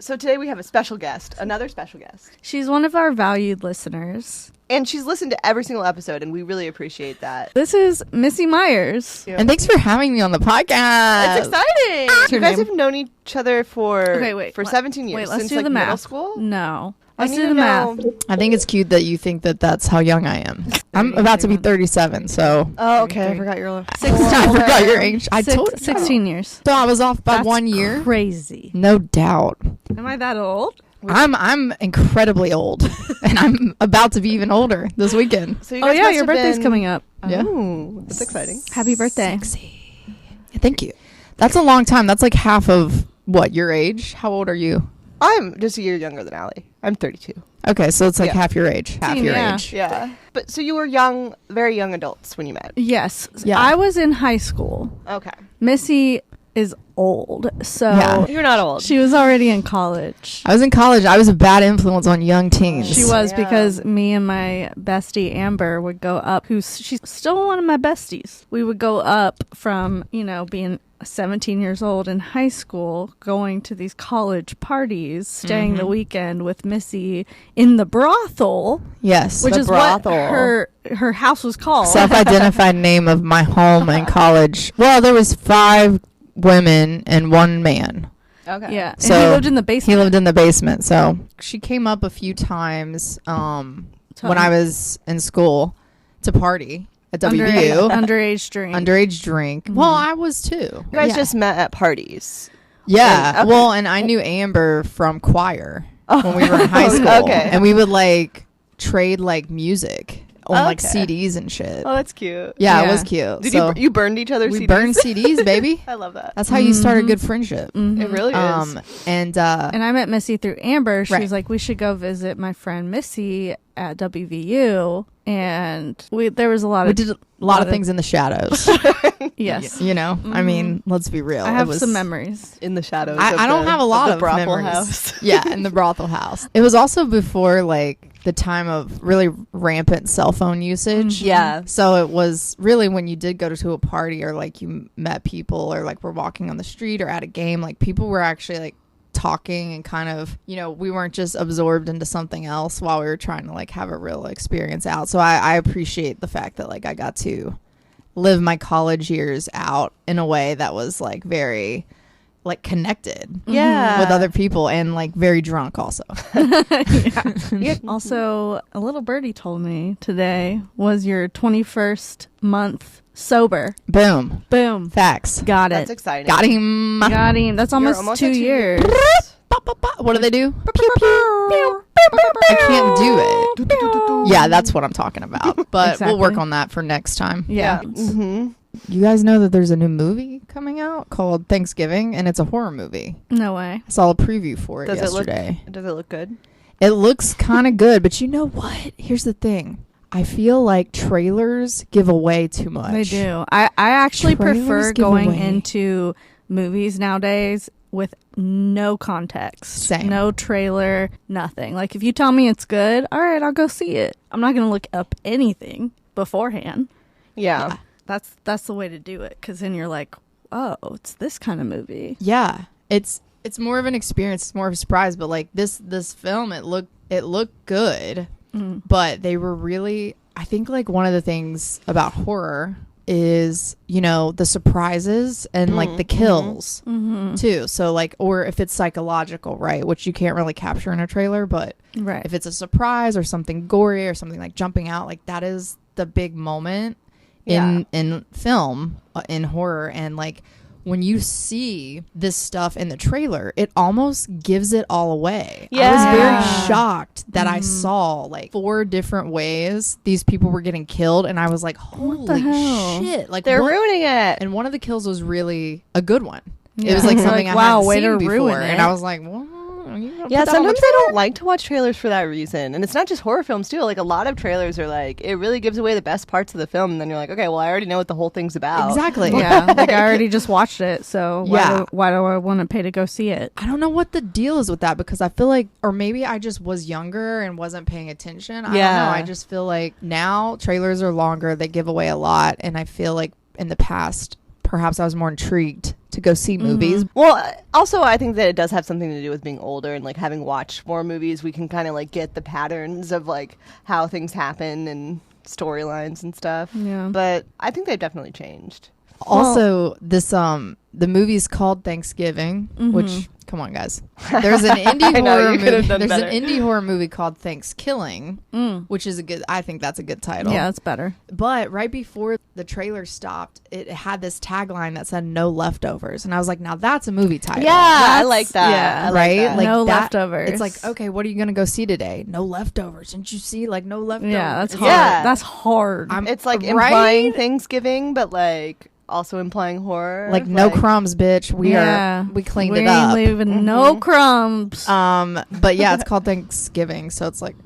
So today we have a special guest, another special guest. She's one of our valued listeners. And she's listened to every single episode, and we really appreciate that. This is Missy Myers. And thanks for having me on the podcast. It's exciting. What's You your guys name? have known each other for 17 years. Wait, let's since do like the math. middle school? No. I Let's need do to the math. know- I think it's cute that you think that that's how young I am. I'm about to be 37, so Oh, okay. I forgot your I forgot your age. I told you. 16 years. So I was off by That's 1 year. Crazy. No doubt. Am I that old? I'm incredibly old, and I'm about to be even older this weekend. So you Oh guys yeah, must your have birthday's been- coming up. Yeah. Oh, that's exciting. Happy birthday. Sexy. Thank you. That's a long time. That's like half of what, your age? How old are you? I'm just a year younger than Allie. I'm 32. Okay, so it's like Yeah. half your age. Half your Yeah. age. Yeah. But so you were young, very young adults when you met. Yes. Yeah. I was in high school. Okay. Missy is old, so Yeah. You're not old. she was already in college. I was in college. I was a bad influence on young teens. She was Yeah. because me and my bestie Amber would go up. She's still one of my besties. We would go up from being 17 years old in high school, going to these college parties, staying the weekend with Missy in the brothel, Yes. which The is brothel. what her house was called. Self-identified name of my home in college. Well, there was 5 women and 1 man. Okay. Yeah, and So, he lived in the basement. He lived in the basement. So she came up a few times when I was in school to party at WVU. underage drink. Underage drink. Well, I was too. You guys just met at parties. Yeah. Okay. Well, and I knew Amber from choir when we were in high school. Okay. And we would like trade like music on like Okay. CDs and shit. Oh, that's cute. Yeah, it Yeah. was cute. Did So you burned each other's we CDs? burned CDs, baby. I love that. That's how you start a good friendship. Mhm. It really is. And And I met Missy through Amber. She Right. was like, we should go visit my friend Missy at WVU. And there was a lot we of... did a lot of things in the shadows. Yes. You know, I mean, let's be real. I It have was- some memories. In the shadows. I don't have a lot of brothel memories. house. Yeah, in the brothel house. It was also before like the time of really rampant cell phone usage. Yeah. So it was really when you did go to a party or like you met people or like were walking on the street or at a game, like people were actually like talking and kind of, we weren't just absorbed into something else while we were trying to like have a real experience out. So I appreciate the fact that like I got to live my college years out in a way that was like very like connected Yeah. with other people and like very drunk also. Also, a little birdie told me today was your 21st month sober. Boom. Boom. Facts. Got That's it. exciting. Got him. Got him. That's You're almost, at 2 years. Bop, bop, bop. What do they do? I can't do it. Yeah, that's what I'm talking about. But Exactly. we'll work on that for next time. Yeah. Mm-hmm. You guys know that there's a new movie coming out called Thanksgiving, and it's a horror movie. No way. I saw a preview for it Does yesterday. Does it look good? It looks kind of good, but you know what? Here's the thing. I feel like trailers give away too much. They do. I actually Trailers prefer give going away. into movies nowadays with no context. Same. No trailer, nothing. Like if you tell me it's good, all right, I'll go see it. I'm not going to look up anything beforehand. Yeah. That's the way to do it, because then you're like, oh, it's this kind of movie. Yeah, it's more of an experience. It's more of a surprise. But like this film, it looked good, but they were really. I think like one of the things about horror is the surprises and like the kills too. So like, or if it's psychological, right, which you can't really capture in a trailer, but Right. if it's a surprise or something gory or something like jumping out, like that is the big moment in film, in horror. And like when you see this stuff in the trailer, it almost gives it all away. I was Yeah. very shocked that I saw like 4 different ways these people were getting killed, and I was like, holy hell? shit, like They're what? ruining it. And one of the kills was really a good one. Yeah. It was like You're something like, I wow, hadn't way seen to before, ruin and it. I was like, well, you gonna Yeah, put that on the sometimes I trailer? don't like to watch trailers for that reason. And it's not just horror films, too. Like, a lot of trailers are like, it really gives away the best parts of the film. And then you're like, okay, well, I already know what the whole thing's about. Exactly. Yeah, like I already just watched it, so Yeah. why do I want to pay to go see it? I don't know what the deal is with that, because I feel like, or maybe I just was younger and wasn't paying attention. I don't Yeah. know. I just feel like now trailers are longer. They give away a lot. And I feel like in the past, perhaps I was more intrigued to go see movies. Well, also, I think that it does have something to do with being older and like having watched more movies. We can kind of like get the patterns of like how things happen and storylines and stuff. Yeah. But I think they've definitely changed. Also, this the movie's called Thanksgiving, which come on, guys. There's an indie I know, horror you could have movie. done There's better. an indie horror movie called Thanksgiving, which is a good. I think that's a good title. Yeah, it's better. But right before the trailer stopped, it had this tagline that said "No leftovers," and I was like, "Now that's a movie title." Yeah, I That's- like that. yeah. I like Right? that. Like No that- leftovers. It's like, okay, what are you gonna go see today? No leftovers. Didn't you see like no leftovers? Yeah, that's It's hard. Yeah. That's hard. It's like Right? implying Thanksgiving, but like also implying horror. like no crumbs, bitch. We cleaned we it ain't up. leaving no crumbs. But yeah, it's called Thanksgiving, so it's like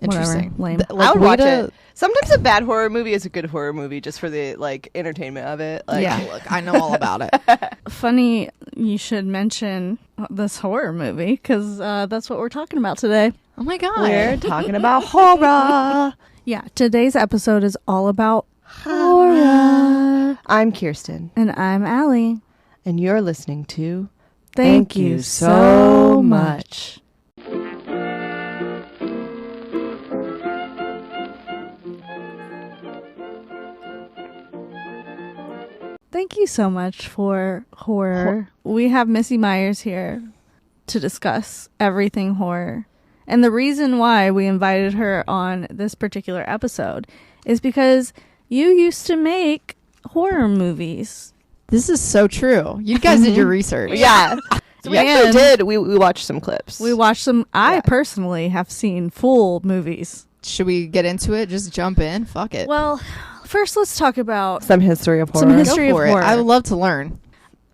interesting. Lame. I would way watch to- it. Sometimes a bad horror movie is a good horror movie just for the like entertainment of it. Like, Yeah. Look, I know all about it. Funny you should mention this horror movie because that's what we're talking about today. Oh my god, we're talking about horror. Yeah, today's episode is all about horror. I'm Kirsten, And I'm Allie. and you're listening to Thank you so much. Thank you so much for horror. We have Missy Myers here to discuss everything horror. And the reason why we invited her on this particular episode is because you used to make horror movies. This is so true. You guys did your research. Yeah. So we actually And did. We watched some clips. we watched some. I Yeah. personally have seen full movies. Should we get into it? Just jump in. Fuck it. Well, first let's talk about. some history of horror. Some Go history of for it. horror. I would love to learn.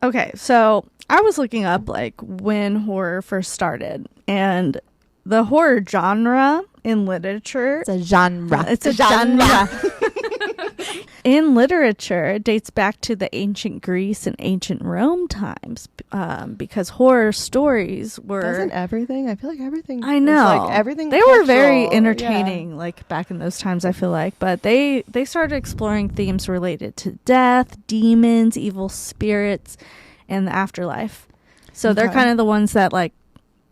Okay, so I was looking up like when horror first started, and the horror genre in literature. It's a genre. It's a genre. In literature, it dates back to the ancient Greece and ancient Rome times, because horror stories were. Doesn't everything? I feel like everything. I is, know like everything. They were very cultural. entertaining, like back in those times. I feel like, but they started exploring themes related to death, demons, evil spirits, and the afterlife. So they're Okay. kind of the ones that like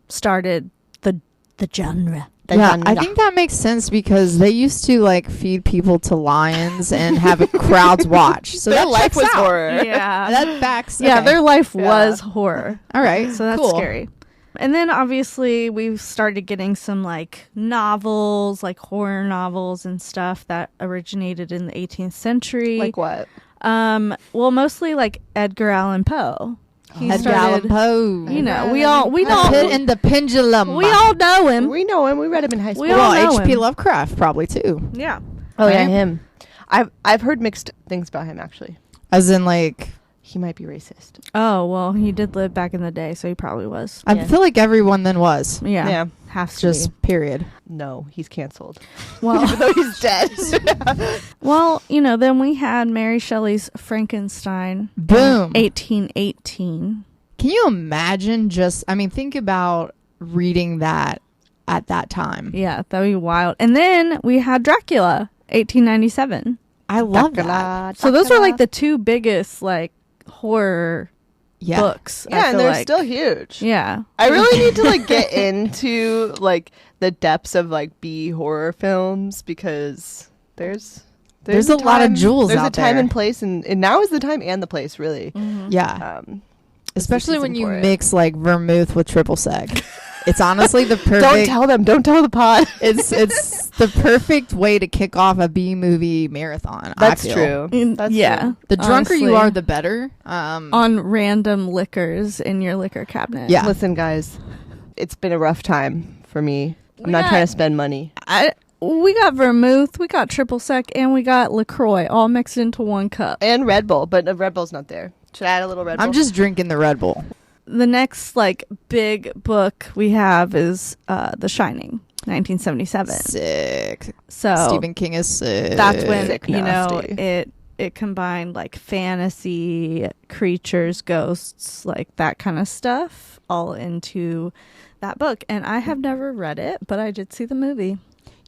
started the genre. Yeah, I think that makes sense because they used to like feed people to lions and have crowds watch. So Their that life checks was out. horror. Yeah, That backs. yeah. okay. Their life Yeah. was horror. All right. So that's cool. scary. And then obviously we've started getting some like novels, like horror novels and stuff that originated in the 18th century. Like what? Well, mostly like Edgar Allan Poe. He Edgar Allan started, Poe. you know, we The know Pit and the Pendulum. we all know him. We know him. We read him in high school. We all well, know H.P. him. Lovecraft probably too. Yeah. Oh yeah, Right? him. I've heard mixed things about him actually. As in, like, He might be racist. Oh, well, he did live back in the day, so he probably was. I Yeah. feel like everyone then was. Yeah. Yeah. Has to Just period. No, he's canceled. be. Well, Even though he's dead. well, you know, then we had Mary Shelley's Frankenstein. Boom. 1818. Can you imagine just, I mean, think about reading that at that time. Yeah, that would be wild. And then we had Dracula, 1897. I love that. So those are like the two biggest like horror Yeah. books. I Yeah, and feel they're like. still huge. Yeah. I really need to like get into like the depths of like B horror films because there's There's a lot of time- jewels There's a out time there. and place, and now is the time and the place really. Yeah. Especially season when you for it. mix like vermouth with triple seg. It's honestly the perfect. Don't tell them. Don't tell the pod. It's the perfect way to kick off a B movie marathon. That's I feel. true. In- That's yeah. true. The drunker you Honestly. are, the better. On random liquors in your liquor cabinet. Yeah. Listen, guys, it's been a rough time for me. I'm We not got- trying to spend money. We got vermouth, we got triple sec, and we got LaCroix all mixed into one cup. And Red Bull, but the Red Bull's not there. Should I add a little Red Bull? I'm just drinking the Red Bull. The next like big book we have is The Shining, 1977. Sick. So Stephen King is sick. that's when Sick you know nasty. it combined like fantasy, creatures, ghosts, like that kind of stuff all into that book. And I have never read it, but I did see the movie.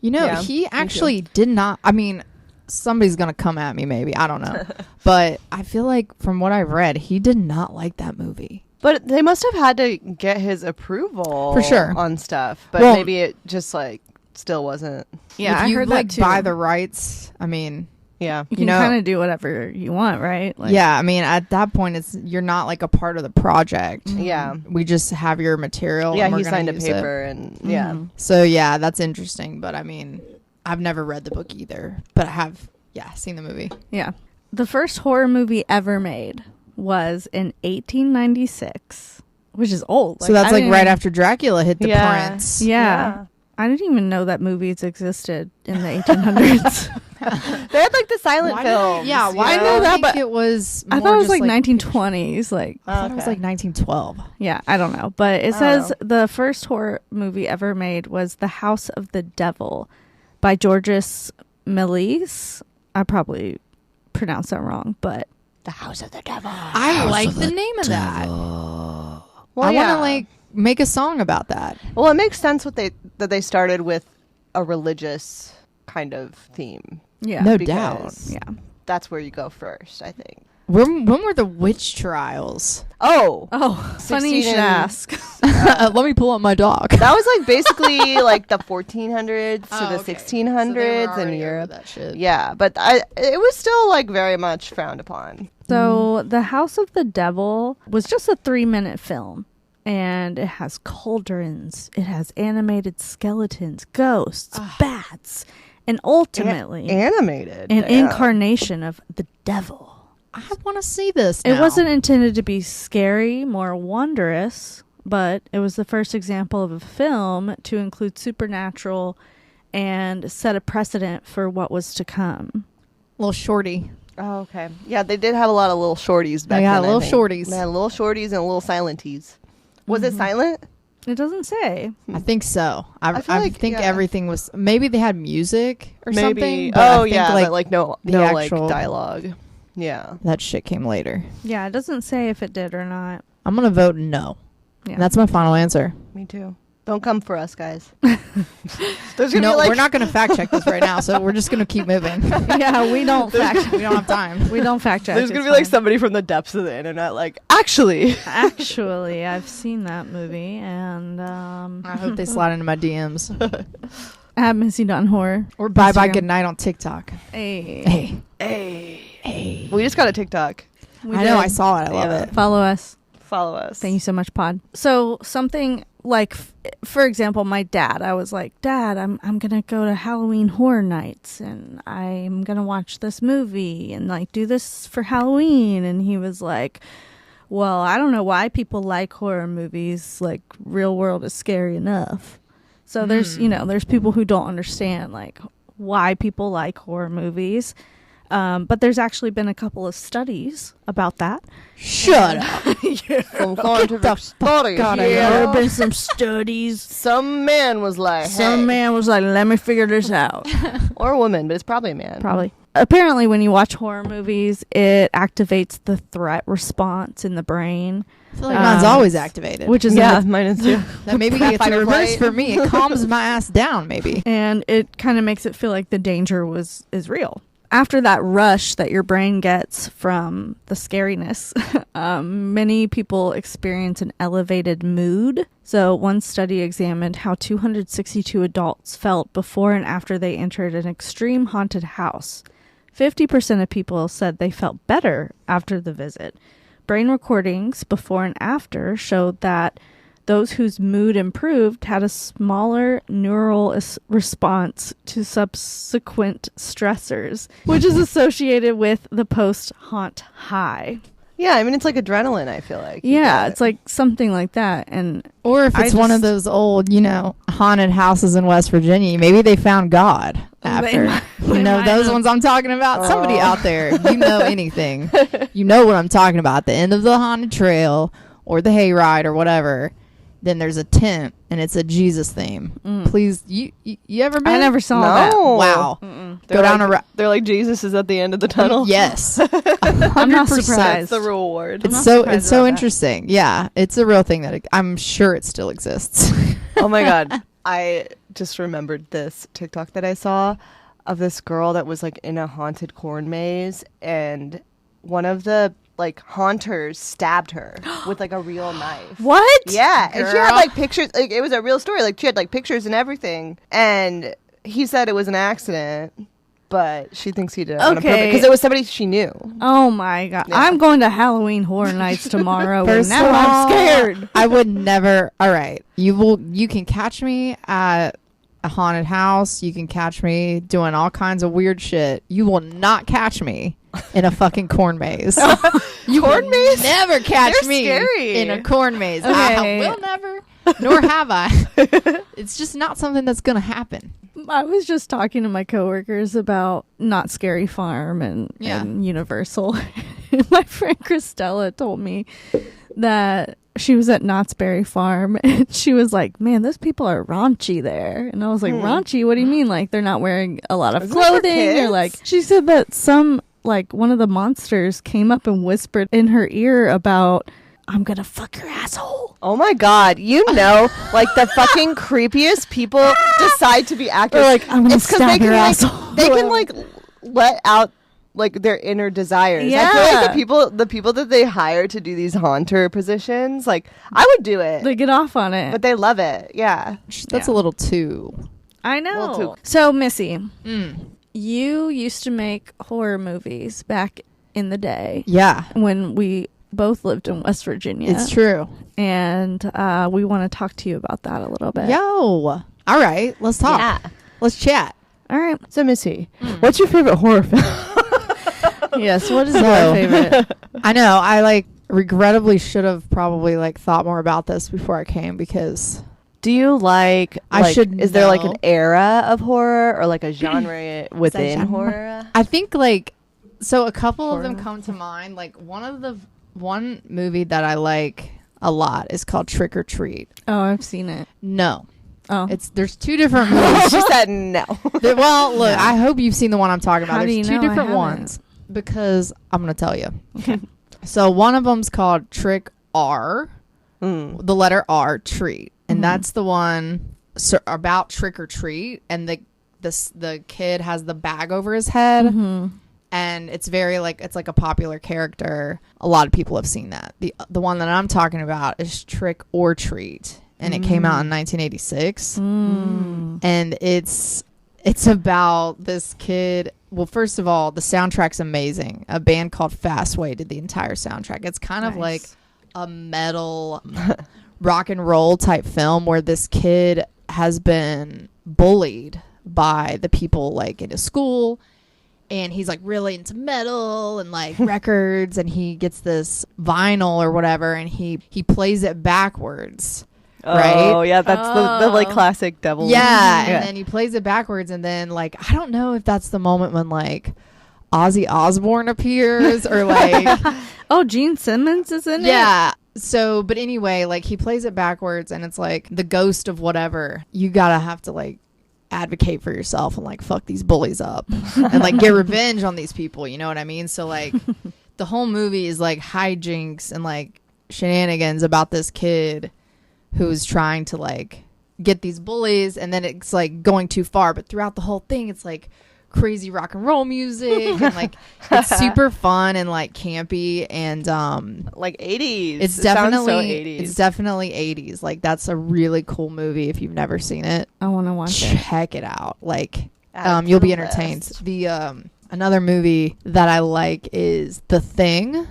You know, Yeah, he too. actually did not. I mean, somebody's gonna come at me, maybe, I don't know. But I feel like from what I've read, he did not like that movie. But they must have had to get his approval For sure. on stuff. But Well- maybe it just like still wasn't. Yeah, If I you heard like that too. buy the rights, I mean, Yeah. You can know- kind of do whatever you want, right? Like, yeah, I mean, at that point, you're not like a part of the project. Yeah. We just have your material. Yeah, and we're he gonna signed a use it. paper and yeah. Mhm. So yeah, that's interesting. But I mean, I've never read the book either, but I have, seen the movie. Yeah. The first horror movie ever made was in 1896, which is old. So that's I like didn't right even- after Dracula hit the Yeah. prints. Yeah. I didn't even know that movies existed in the 1800s. They had like the silent Why did films. I, you why know? did I that, think but it was? I more thought it was just, like 1920s. Like, I thought it was Okay. like 1912. yeah, I don't know. But it I says don't the first horror movie ever made was The House of the Devil by Georges Méliès. I probably pronounced that wrong, but The House of the Devil. I like the name of that. Well, I want yeah. to like make a song about that. Well, it makes sense that they started with a religious kind of theme. yeah. No because doubt. Yeah. That's where you go first, I think. When were the witch trials? Oh, Oh, funny you should 16 ask. Let me pull up my dog. that was like basically like the 1400s to Oh, the 1600s in Europe. That shit. Yeah, but it was still like very much frowned upon. So, The House of the Devil was just a 3-minute film. And it has cauldrons, it has animated skeletons, ghosts, bats, and ultimately Animated. an Damn. incarnation of the devil. I want to see this. It now. wasn't intended to be scary, more wondrous, but it was the first example of a film to include supernatural and set a precedent for what was to come. little shorty. Oh, okay. Yeah, they did have a lot of little shorties back They then. got I little think. shorties. They had little shorties and little silenties. Was it silent? It doesn't say. I think so. I feel like, think yeah. everything was. Maybe they had music or Maybe. something. But I Oh think, yeah, like, but like no the like actual- dialogue. Yeah. that shit came later. Yeah, it doesn't say if it did or not. I'm gonna vote no. Yeah. That's my final answer. Me too. Don't come for us, guys. There's gonna No, be like we're not gonna fact check this right now, so we're just gonna keep moving. Yeah, we don't fact. We don't have time. We don't fact check. There's gonna it's be like fine. somebody from the depths of the internet, like actually. Actually, I've seen that movie, and I hope they slide into my DMs at Missy Dunn Horror. or bye bye Instagram. good night on TikTok. Hey, Hey, We just got a TikTok. we I know. did. I saw it. I love Yeah. it. Follow us. Follow us. Thank you so much, Pod. So something like, for example, my dad. I was like, Dad, I'm gonna go to Halloween Horror Nights, and I'm gonna watch this movie and like do this for Halloween. And he was like, well, I don't know why people like horror movies. Like, real world is scary enough. So there's there's people who don't understand like why people like horror movies. But there's actually been a couple of studies about that. Shut up. Some scientific study. out of There here. have been some studies. Some man was like, Some hey. man was like, let me figure this out. Or a woman, but it's probably a man. Probably. Apparently, when you watch horror movies, it activates the threat response in the brain, I feel like mine's Um, always activated. which is Yeah, mine is too. that maybe Fight it's or reverse flight. for me. It calms my ass down. Maybe. and it kind of makes it feel like the danger is real. After that rush that your brain gets from the scariness, many people experience an elevated mood. So one study examined how 262 adults felt before and after they entered an extreme haunted house. 50% of people said they felt better after the visit. Brain recordings before and after showed that those whose mood improved had a smaller neural response to subsequent stressors, which is associated with the post-haunt high. Yeah, I mean it's like adrenaline. I feel like. You Yeah, get it's like something like that. And Or if I it's one of just- those old, haunted houses in West Virginia, maybe they found God after. might- You they know might those have. ones I'm talking about? Somebody Oh. out there, you know anything. You know what I'm talking about. At the end of the haunted trail or the hayride or whatever, then there's a tent and it's a Jesus theme. Please, you ever been? I never saw No. that. Wow. They're Go down like, a ra- They're like Jesus is at the end of the tunnel. Yes. I'm not 100%. surprised. That's the reward. I'm It's not so surprised it's so about that. interesting. Yeah, it's a real thing that I'm sure it still exists. Oh my god. I just remembered this TikTok that I saw. of this girl that was like in a haunted corn maze, and one of the like haunters stabbed her with like a real knife. What? Yeah, and she had Girl. like pictures. Like it was a real story. Like she had like pictures and everything. And he said it was an accident, but she thinks he did it on Okay. purpose because it was somebody she knew. Oh my god! Yeah. I'm going to Halloween Horror Nights tomorrow, and First now of I'm all, scared. I would never. All right, you can catch me at a haunted house. You can catch me doing all kinds of weird shit. You will not catch me in a fucking corn maze. You Corn will maze? never catch They're me scary. in a corn maze. Okay. I will never, nor have I. It's just not something that's gonna happen. I was just talking to my coworkers about Not Scary Farm and Yeah. Universal. My friend Christella told me that she was at Knott's Berry Farm and she was like, man, those people are raunchy there. And I was like, raunchy? What do you mean? Like they're not wearing a lot of Isn't that for clothing? Or kids? like, she said that like one of the monsters came up and whispered in her ear about, I'm going to fuck your asshole. Oh my god, you know, like the fucking creepiest people decide to be actors. Or like, I'm gonna It's 'cause stab your like, asshole. they can like let out like their inner desires. I feel Yeah. like the people that they hire to do these haunter positions, like I would do it, They get off on it. but they love it. Yeah. That's Yeah. a little too. I Well, know. too- So, Missy, Mm. you used to make horror movies back in the day Yeah, when we both lived in West Virginia. it's true. And we want to talk to you about that a little bit. Yo, all right, let's talk. Yeah. Let's chat. All right. So Missy, what's your favorite horror film? Yes. What is So- your favorite? I know. I like regrettably should have probably like thought more about this before I came because Do you like? I should Is there like know. an era of horror or like a genre within genre? horror? I think like so a couple of them Horror. come to mind. Like one movie that I like a lot is called Trick or Treat. Oh, I've seen it. No, Oh. there's two different movies. She said no. Well, look, I hope you've seen the one I'm talking about. How do There's you two know I different haven't? ones because I'm gonna tell you. Okay. So one of them's called Trick R, Mm. the letter R, treat, and Mhm. that's the one about trick or treat, and the kid has the bag over his head, Mm-hmm. and it's very like it's like a popular character. A lot of people have seen that. The one that I'm talking about is Trick or Treat, and it came out in 1986, Mm. and it's about this kid. Well, first of all, the soundtrack's amazing. A band called Fastway did the entire soundtrack. It's kind of like a metal rock and roll type film where this kid has been bullied by the people like in his school, and he's like really into metal and like records, and he gets this vinyl or whatever, and he plays it backwards. Right? Oh yeah, that's the like Oh. classic devil. Yeah, and then he plays it backwards, and then like I don't know if that's the moment when like Ozzy Osbourne appears or like Oh, Gene Simmons is in it? yeah. So, but anyway, like he plays it backwards, and it's like the ghost of whatever. You gotta have to like advocate for yourself and like fuck these bullies up and like get revenge on these people. You know what I mean? So like the whole movie is like hijinks and like shenanigans about this kid who's trying to like get these bullies, and then it's like going too far. But throughout the whole thing, it's like crazy rock and roll music and like it's super fun and like campy, and like 80s. it's It sounds definitely so 80s. it's definitely 80s. Like that's a really cool movie. If you've never seen it, I want to watch it. check it out. Like Add it to you'll be the entertained. list. The another movie that I like is The Thing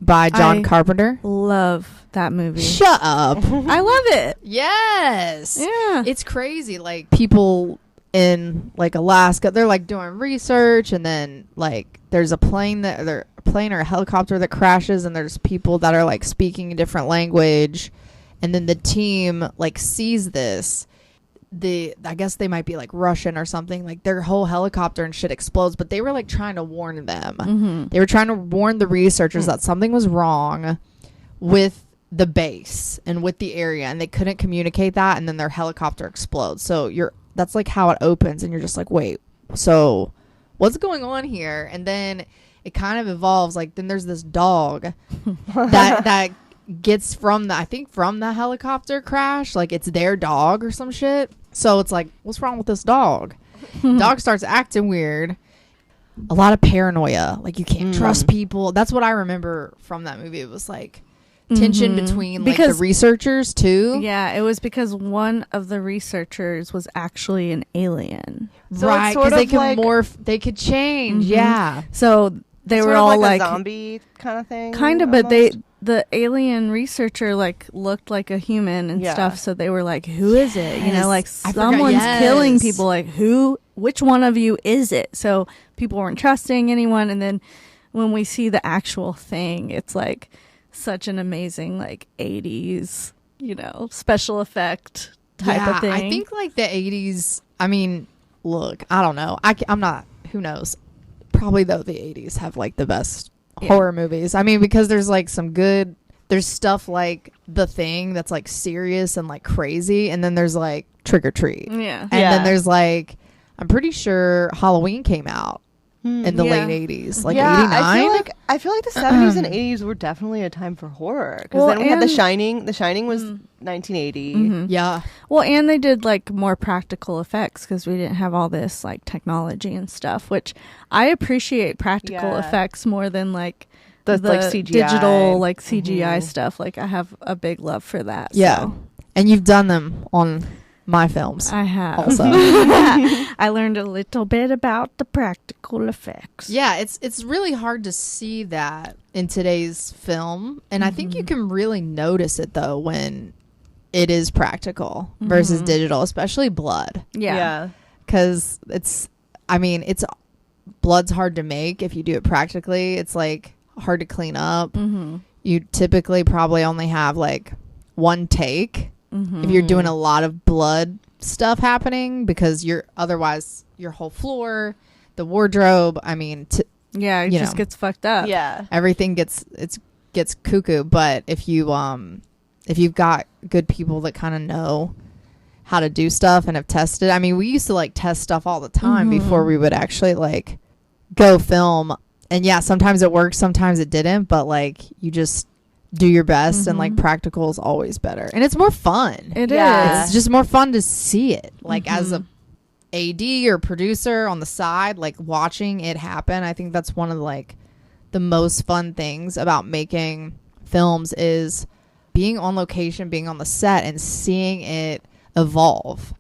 by John I- Carpenter. Love that movie. Shut up. I love it. Yes. Yeah. It's crazy. Like people in like Alaska, they're like doing research, and then like there's a plane or a helicopter that crashes, and there's people that are like speaking a different language, and then the team like sees this. I guess they might be like Russian or something. Like their whole helicopter and shit explodes, but they were like trying to warn them. Mm-hmm. They were trying to warn the researchers that something was wrong with the base and with the area, and they couldn't communicate that, and then their helicopter explodes. So that's like how it opens, and you're just like, wait, so what's going on here? And then it kind of evolves. Like then there's this dog that gets from the helicopter crash. Like it's their dog or some shit. So it's like, what's wrong with this dog? Dog starts acting weird. A lot of paranoia. Like, you can't trust people. That's what I remember from that movie. It was like tension between like the researchers too. Yeah, it was because one of the researchers was actually an alien. So Right, it's sort because they of could like- morph. They could change. Yeah. So they Sort were of all like like a zombie kind of thing. kind of, but almost? the alien researcher like looked like a human and Yeah. stuff. So they were like, "Who is it?" You know, like I forgot- someone's killing yes. people. Like, who? Which one of you is it? So people weren't trusting anyone. And then when we see the actual thing, it's like such an amazing like 80s, you know, special effect type of thing. I think like the 80s. I mean, look, I don't know. I'm not. Who knows? Probably though the 80s have like the best horror movies. I mean, because there's like some good. There's stuff like The Thing that's like serious and like crazy, and then there's like Trick or Treat, Yeah. and then there's like I'm pretty sure Halloween came out in the Yeah. late 80s, like yeah, 89. I feel like the 70s and 80s were definitely a time for horror. Because Well, then we had The and- Shining. The Shining was 1980. Yeah. Well, and they did like more practical effects because we didn't have all this like technology and stuff, which I appreciate practical Yeah. effects more than like The, like, CGI. digital like CGI Mhm. stuff. Like I have a big love for that. Yeah. so And you've done them on my films I have. also. I learned a little bit about the practical effects. Yeah, it's really hard to see that in today's film, and I think you can really notice it though when it is practical versus digital, especially blood, Yeah. because it's blood's hard to make if you do it practically. It's like hard to clean up. You typically probably only have like one take if you're doing a lot of blood stuff happening, because you're otherwise your whole floor, the wardrobe, I mean Yeah, it You just know. gets fucked up. Yeah. everything gets cuckoo. But if you've got good people that kind of know how to do stuff and have tested, I mean, we used to like test stuff all the time before we would actually like go film. And yeah, sometimes it worked, sometimes it didn't, but like you just do your best, and like practical is always better, and it's more fun. It Yeah. is. It's just more fun to see it, like as a AD or producer on the side, like watching it happen. I think that's one of like the most fun things about making films is being on location, being on the set, and seeing it evolve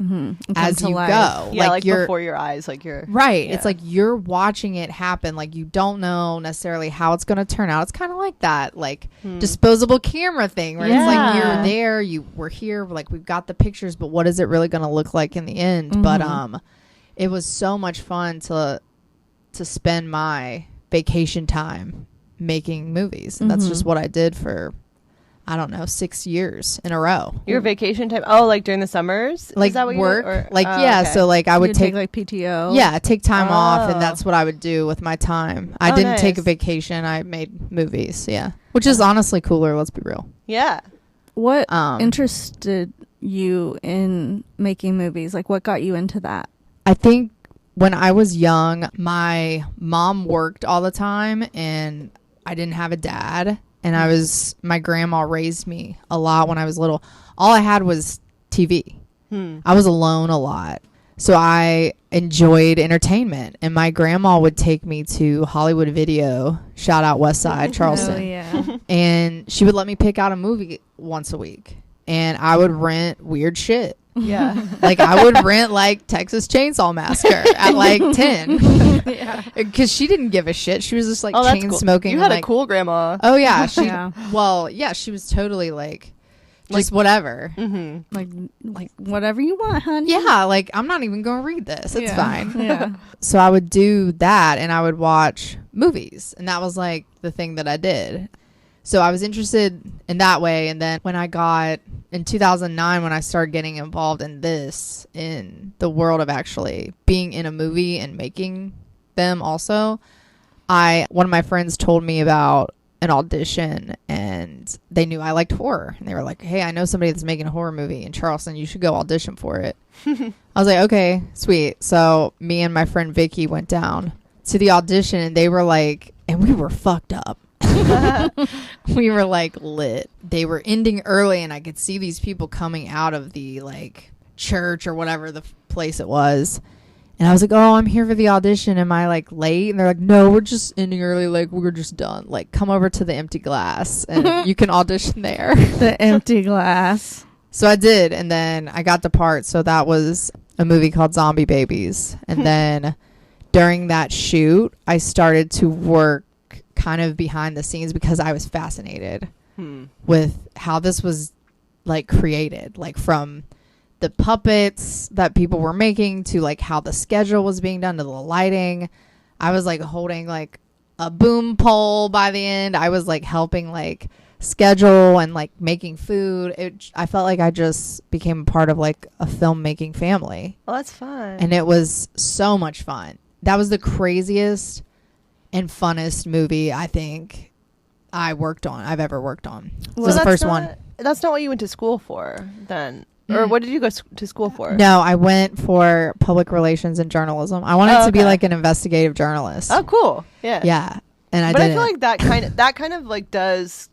as you go. Yeah, like you're before your eyes, like you're right. Yeah. It's like you're watching it happen. Like you don't know necessarily how it's going to turn out. It's kind of like that, like disposable camera thing, where it's like Yeah. you're there, we're here, like we've got the pictures, but what is it really going to look like in the end? But it was so much fun to spend my vacation time making movies, and that's just what I did for, I don't know, 6 years in a row. your vacation time. Oh, like during the summers? Like Is that what work, you, or, like oh, yeah. okay. So like I would You'd take like PTO. yeah, take time off, and Oh. that's what I would do with my time. I Oh, didn't take a nice. vacation. I made movies, yeah. Which is honestly cooler, let's be real. Yeah. What Um, interested you in making movies? Like, what got you into that? I think when I was young, my mom worked all the time, and I didn't have a dad, and my grandma raised me a lot when I was little. All I had was TV. I was alone a lot. So I enjoyed entertainment, and my grandma would take me to Hollywood Video, shout out West Side, Charleston. Oh, yeah. And she would let me pick out a movie once a week, and I would rent weird shit. Yeah. Like I would rent like Texas Chainsaw Massacre at like 10 because she didn't give a shit. She was just like Oh, that's chain cool. smoking. You and, had like, a cool grandma. oh yeah, she Yeah. well yeah, she was totally like just whatever. Like, whatever you want, honey. Yeah, like I'm not even going to read this. It's Yeah. fine. Yeah. So I would do that, and I would watch movies, and that was like the thing that I did. So I was interested in that way. And then when I got in 2009, when I started getting involved in the world of actually being in a movie and making them also, one of my friends told me about an audition, and they knew I liked horror, and they were like, hey, I know somebody that's making a horror movie in Charleston. You should go audition for it. I was like, okay, sweet. So me and my friend Vicky went down to the audition, and they were like, and we were fucked up. We were like lit. They were ending early, and I could see these people coming out of the like church or whatever the place it was, And I was like, oh, I'm here for the audition. Am I like late? And they're like, no, we're just ending early. Like, we're just done. Like, come over to the empty glass and you can audition there. The empty glass. So I did. And then I got the part. So that was a movie called Zombie Babies. And then during that shoot, I started to work kind of behind the scenes because I was fascinated with how this was like created, like from the puppets that people were making to like how the schedule was being done to the lighting. I was like holding like a boom pole by the end. I was like helping like schedule and like making food. I felt like I just became a part of like a filmmaking family. Oh, that's fun. And it was so much fun. That was the craziest and funnest movie I think I've ever worked on. Well, It was the that's first not- one. That's not what you went to school for then. Or what did you go to school for? No, I went for public relations and journalism. I wanted to be okay. like an investigative journalist. Oh, cool. Yeah. Yeah. And I But didn't. I feel like that kind of like does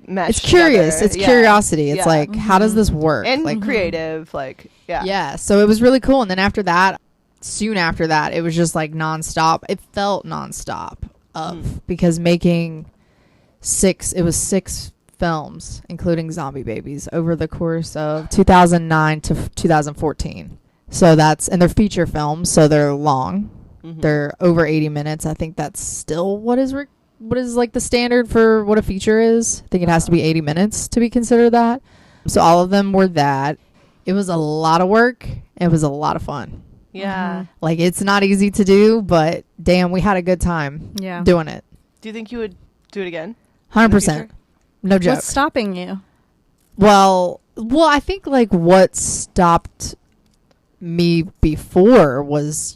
mesh. It's curious. together. It's Yeah. curiosity. It's Yeah. like, how does this work? And like, creative, like yeah. So it was really cool. And then after that, soon after that, it was just like nonstop. It felt nonstop because making six films, including Zombie Babies, over the course of 2009 to 2014. So and they're feature films, so they're long. They're over 80 minutes. I think that's still what is like the standard for what a feature is. I think it has to be 80 minutes to be considered that. So all of them were that. It was a lot of work. It was a lot of fun. Yeah. Like, it's not easy to do, but damn, we had a good time doing it. Do you think you would do it again? 100%. No joke. What's stopping you? Well, I think like what stopped me before was,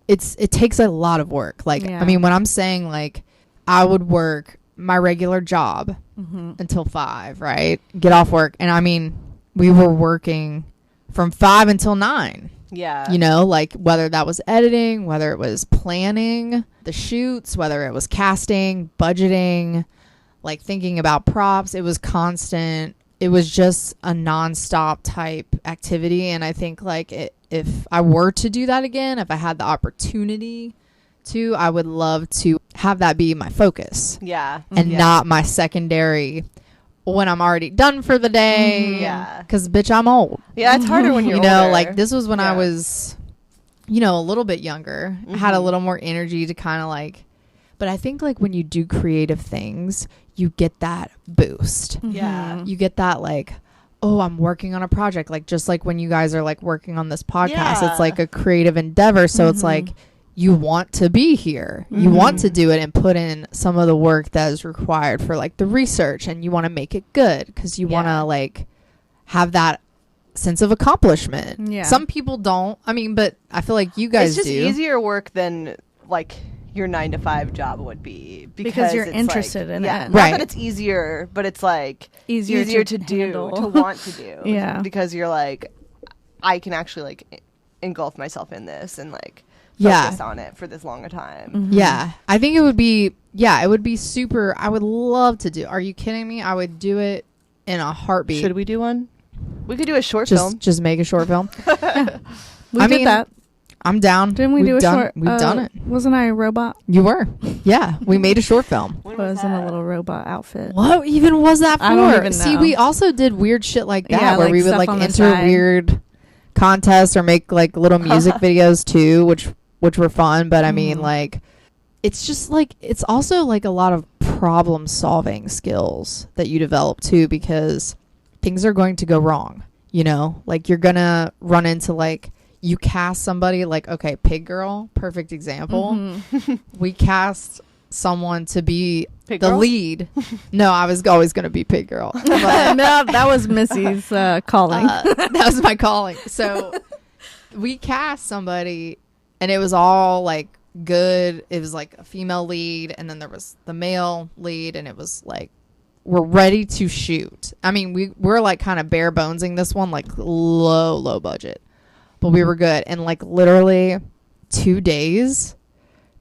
it takes a lot of work. Like, Yeah. I mean, when I'm saying like I would work my regular job until 5, right? Get off work. And I mean, we were working from 5 until 9. Yeah. Like whether that was editing, whether it was planning the shoots, whether it was casting, budgeting, like thinking about props. It was constant. It was just a nonstop type activity. And I think like if I were to do that again, if I had the opportunity to, I would love to have that be my focus. Yeah. And Yeah. not my secondary when I'm already done for the day. Yeah. Because, bitch, I'm old. Yeah, it's harder when you're older. Like this was when I Yeah. was, a little bit younger. I had a little more energy to kind of like, but I think like when you do creative things, you get that boost. Yeah. You get that like, oh, I'm working on a project. Like just like when you guys are like working on this podcast, Yeah. it's like a creative endeavor. So it's like, you want to be here. You want to do it and put in some of the work that is required for like the research, and you want to make it good because you want to like have that sense of accomplishment. Yeah. Some people don't. I mean, but I feel like you guys It's just do. easier work than like your 9-to-5 job would be Because you're it's interested like, in yeah, it. Not Right. that it's easier, but it's like Easier easier to to do, handle. to want to do. Yeah. Because you're like, I can actually like engulf myself in this and like Yeah. focus on it for this long a time. Yeah. I think it would be super. I would love to do. Are you kidding me? I would do it in a heartbeat. Should we do one? We could do a short film. Just make a short film. We I did mean, that. I'm down. Didn't we We've do a done, short? We've done it. Wasn't I a robot? You were. Yeah. We made a short film. When I was in a that? little robot outfit. What even was that for? I don't even See, know. we also did weird shit like that Yeah, where like we would stuff like on the enter side. weird contests or make like little music videos too, which were fun. But I mean, like, it's just like it's also like a lot of problem solving skills that you develop too, because things are going to go wrong. Like you're gonna run into like. You cast somebody like, okay, Pig Girl, perfect example. We cast someone to be Pig the Girl? lead. No, I was always going to be Pig Girl. But, No, that was Missy's calling. that was my calling. So we cast somebody and it was all like good. It was like a female lead and then there was the male lead and it was like, we're ready to shoot. I mean, we're like kind of bare bonesing this one, like low budget. But we were good. And like literally 2 days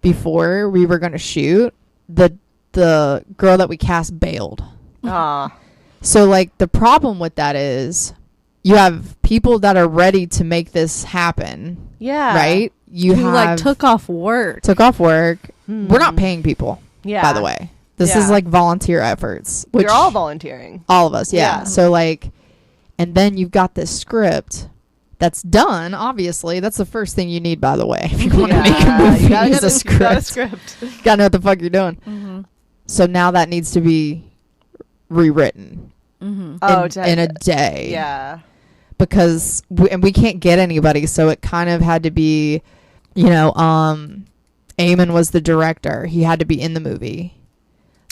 before we were going to shoot, the girl that we cast bailed. Ah. So like the problem with that is you have people that are ready to make this happen. Yeah. Right? You Who have like took off work. We're not paying people, Yeah. by the way. This Yeah. is like volunteer efforts. Which You're all volunteering. all of us, yeah. Yeah. So like, and then you've got this script that's done. Obviously, that's the first thing you need, by the way, if you want to make a movie. You gotta Is get a you got a script. script. Gotta know what the fuck you're doing. Mm-hmm. So now that needs to be rewritten Mm-hmm. Oh, in a day. Yeah. Because we can't get anybody, so it kind of had to be, you know, Eamon was the director. He had to be in the movie.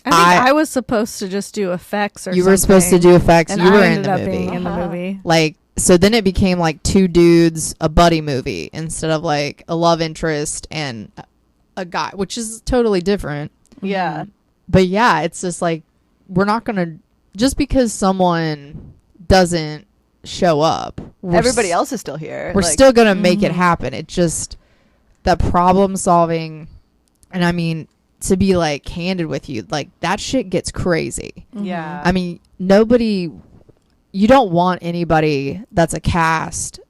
I think I was supposed to just do effects or You something. were supposed to do effects. And You were I in ended the up movie. being in the Uh-huh. movie. Like, so then it became like two dudes, a buddy movie, instead of like a love interest and a guy, which is totally different. Yeah. But yeah, it's just like, we're not going to, just because someone doesn't show up, Everybody else is still here. we're Like, still going to make it Mhm. happen. It just, the problem solving, and I mean, to be like candid with you, like that shit gets crazy. Yeah. I mean, nobody, you don't want anybody that's a cast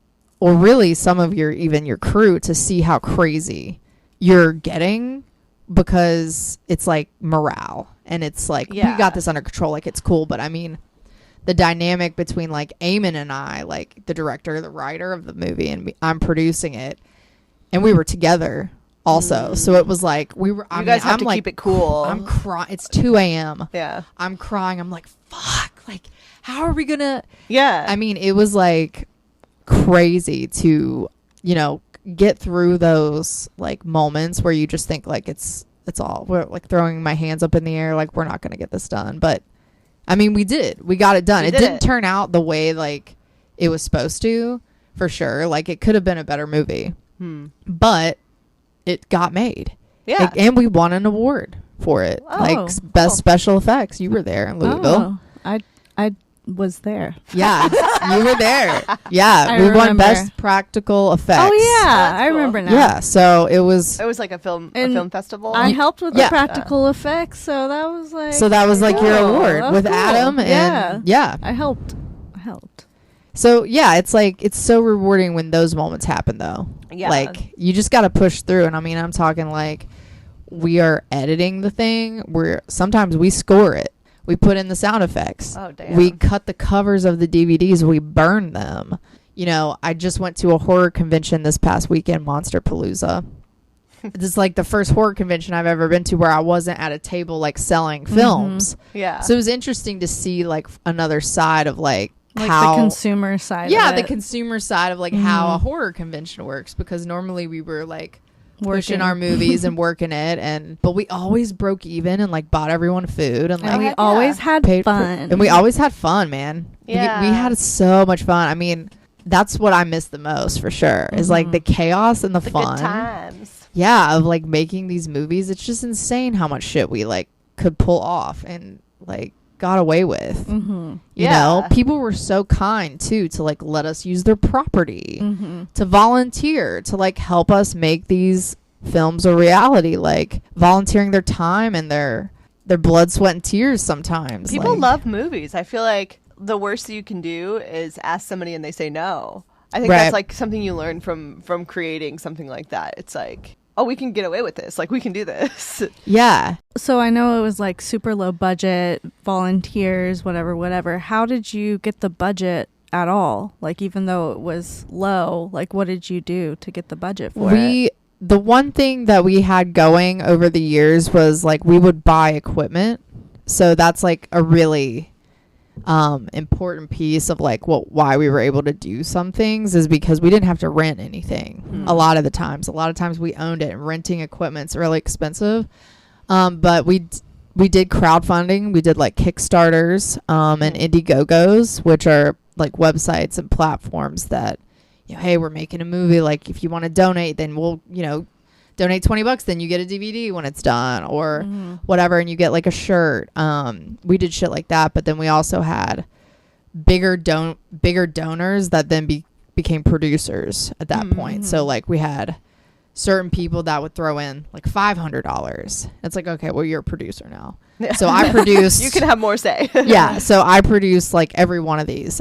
or really some of even your crew to see how crazy you're getting, because it's like morale and it's like, we Yeah. got this under control. Like, it's cool. But I mean, the dynamic between like Eamon and I, like the director, the writer of the movie, and I'm producing it, and we were together also. So it was like, you guys have to keep it cool. I'm crying. It's 2 a.m. Yeah. I'm crying. I'm like, fuck. Like, how are we gonna? Yeah. I mean, it was like crazy to, you know, get through those like moments where you just think like we're like throwing my hands up in the air, like we're not gonna get this done. But I mean, we got it done. We It did didn't it. turn out the way like it was supposed to, for sure. Like, it could have been a better movie, but it got made. Yeah. And we won an award for it. Oh, like, cool. best special effects. You were there in Louisville. Oh, I was there. Yeah, you were there. Yeah, I we won remember. best practical effects. Oh yeah, that's I cool. remember now. Yeah, so it was. It was like a film And festival. I helped with Yeah. the practical effects, so that was like. So that was like your cool. award That was with cool. Adam, and yeah. I helped. So yeah, it's like, it's so rewarding when those moments happen, though. Yeah. Like, you just got to push through. And I mean, I'm talking like, we are editing the thing. Sometimes we score it. We put in the sound effects. Oh, damn. We cut the covers of the DVDs. We burn them. You know, I just went to a horror convention this past weekend, Monster Palooza. This is like the first horror convention I've ever been to where I wasn't at a table like selling films. Yeah. So it was interesting to see like another side of like the how consumer side. yeah, of the it. consumer side of like how a horror convention works, because normally we were like pushing Working. our movies and working it, but we always broke even and like bought everyone food and like And we heck yeah. always had paid for- fun. and we always had fun, man. Yeah. We had so much fun. I mean, that's what I miss the most, for sure, is like the chaos and the the fun. good times. Yeah, of like making these movies. It's just insane how much shit we like could pull off and like got away with. Mm-hmm. You Yeah. know, people were so kind too to like let us use their property, Mm-hmm. to volunteer, to like help us make these films a reality, like volunteering their time and their blood, sweat, and tears sometimes. People like, love movies. I feel like the worst you can do is ask somebody and they say no. I think Right. that's like something you learn from creating something like that. It's like, oh, we can get away with this. Like, we can do this. Yeah. So I know it was like super low budget, volunteers, whatever. How did you get the budget at all? Like, even though it was low, like what did you do to get the budget for it? The one thing that we had going over the years was like we would buy equipment. So that's like a really important piece of like why we were able to do some things, is because we didn't have to rent anything a lot of the times. A lot of times we owned it, and renting equipment's really expensive. But we did crowdfunding. We did like Kickstarters and Indiegogos, which are like websites and platforms that, you know, hey, we're making a movie. Like, if you want to donate, then we'll, you know, donate $20, then you get a DVD when it's done, or whatever, and you get like a shirt. We did shit like that, but then we also had bigger donors that then became producers at that point. So like we had certain people that would throw in like $500. It's like, okay, well, you're a producer now. So I produced. You can have more say. Yeah. So I produced like every one of these.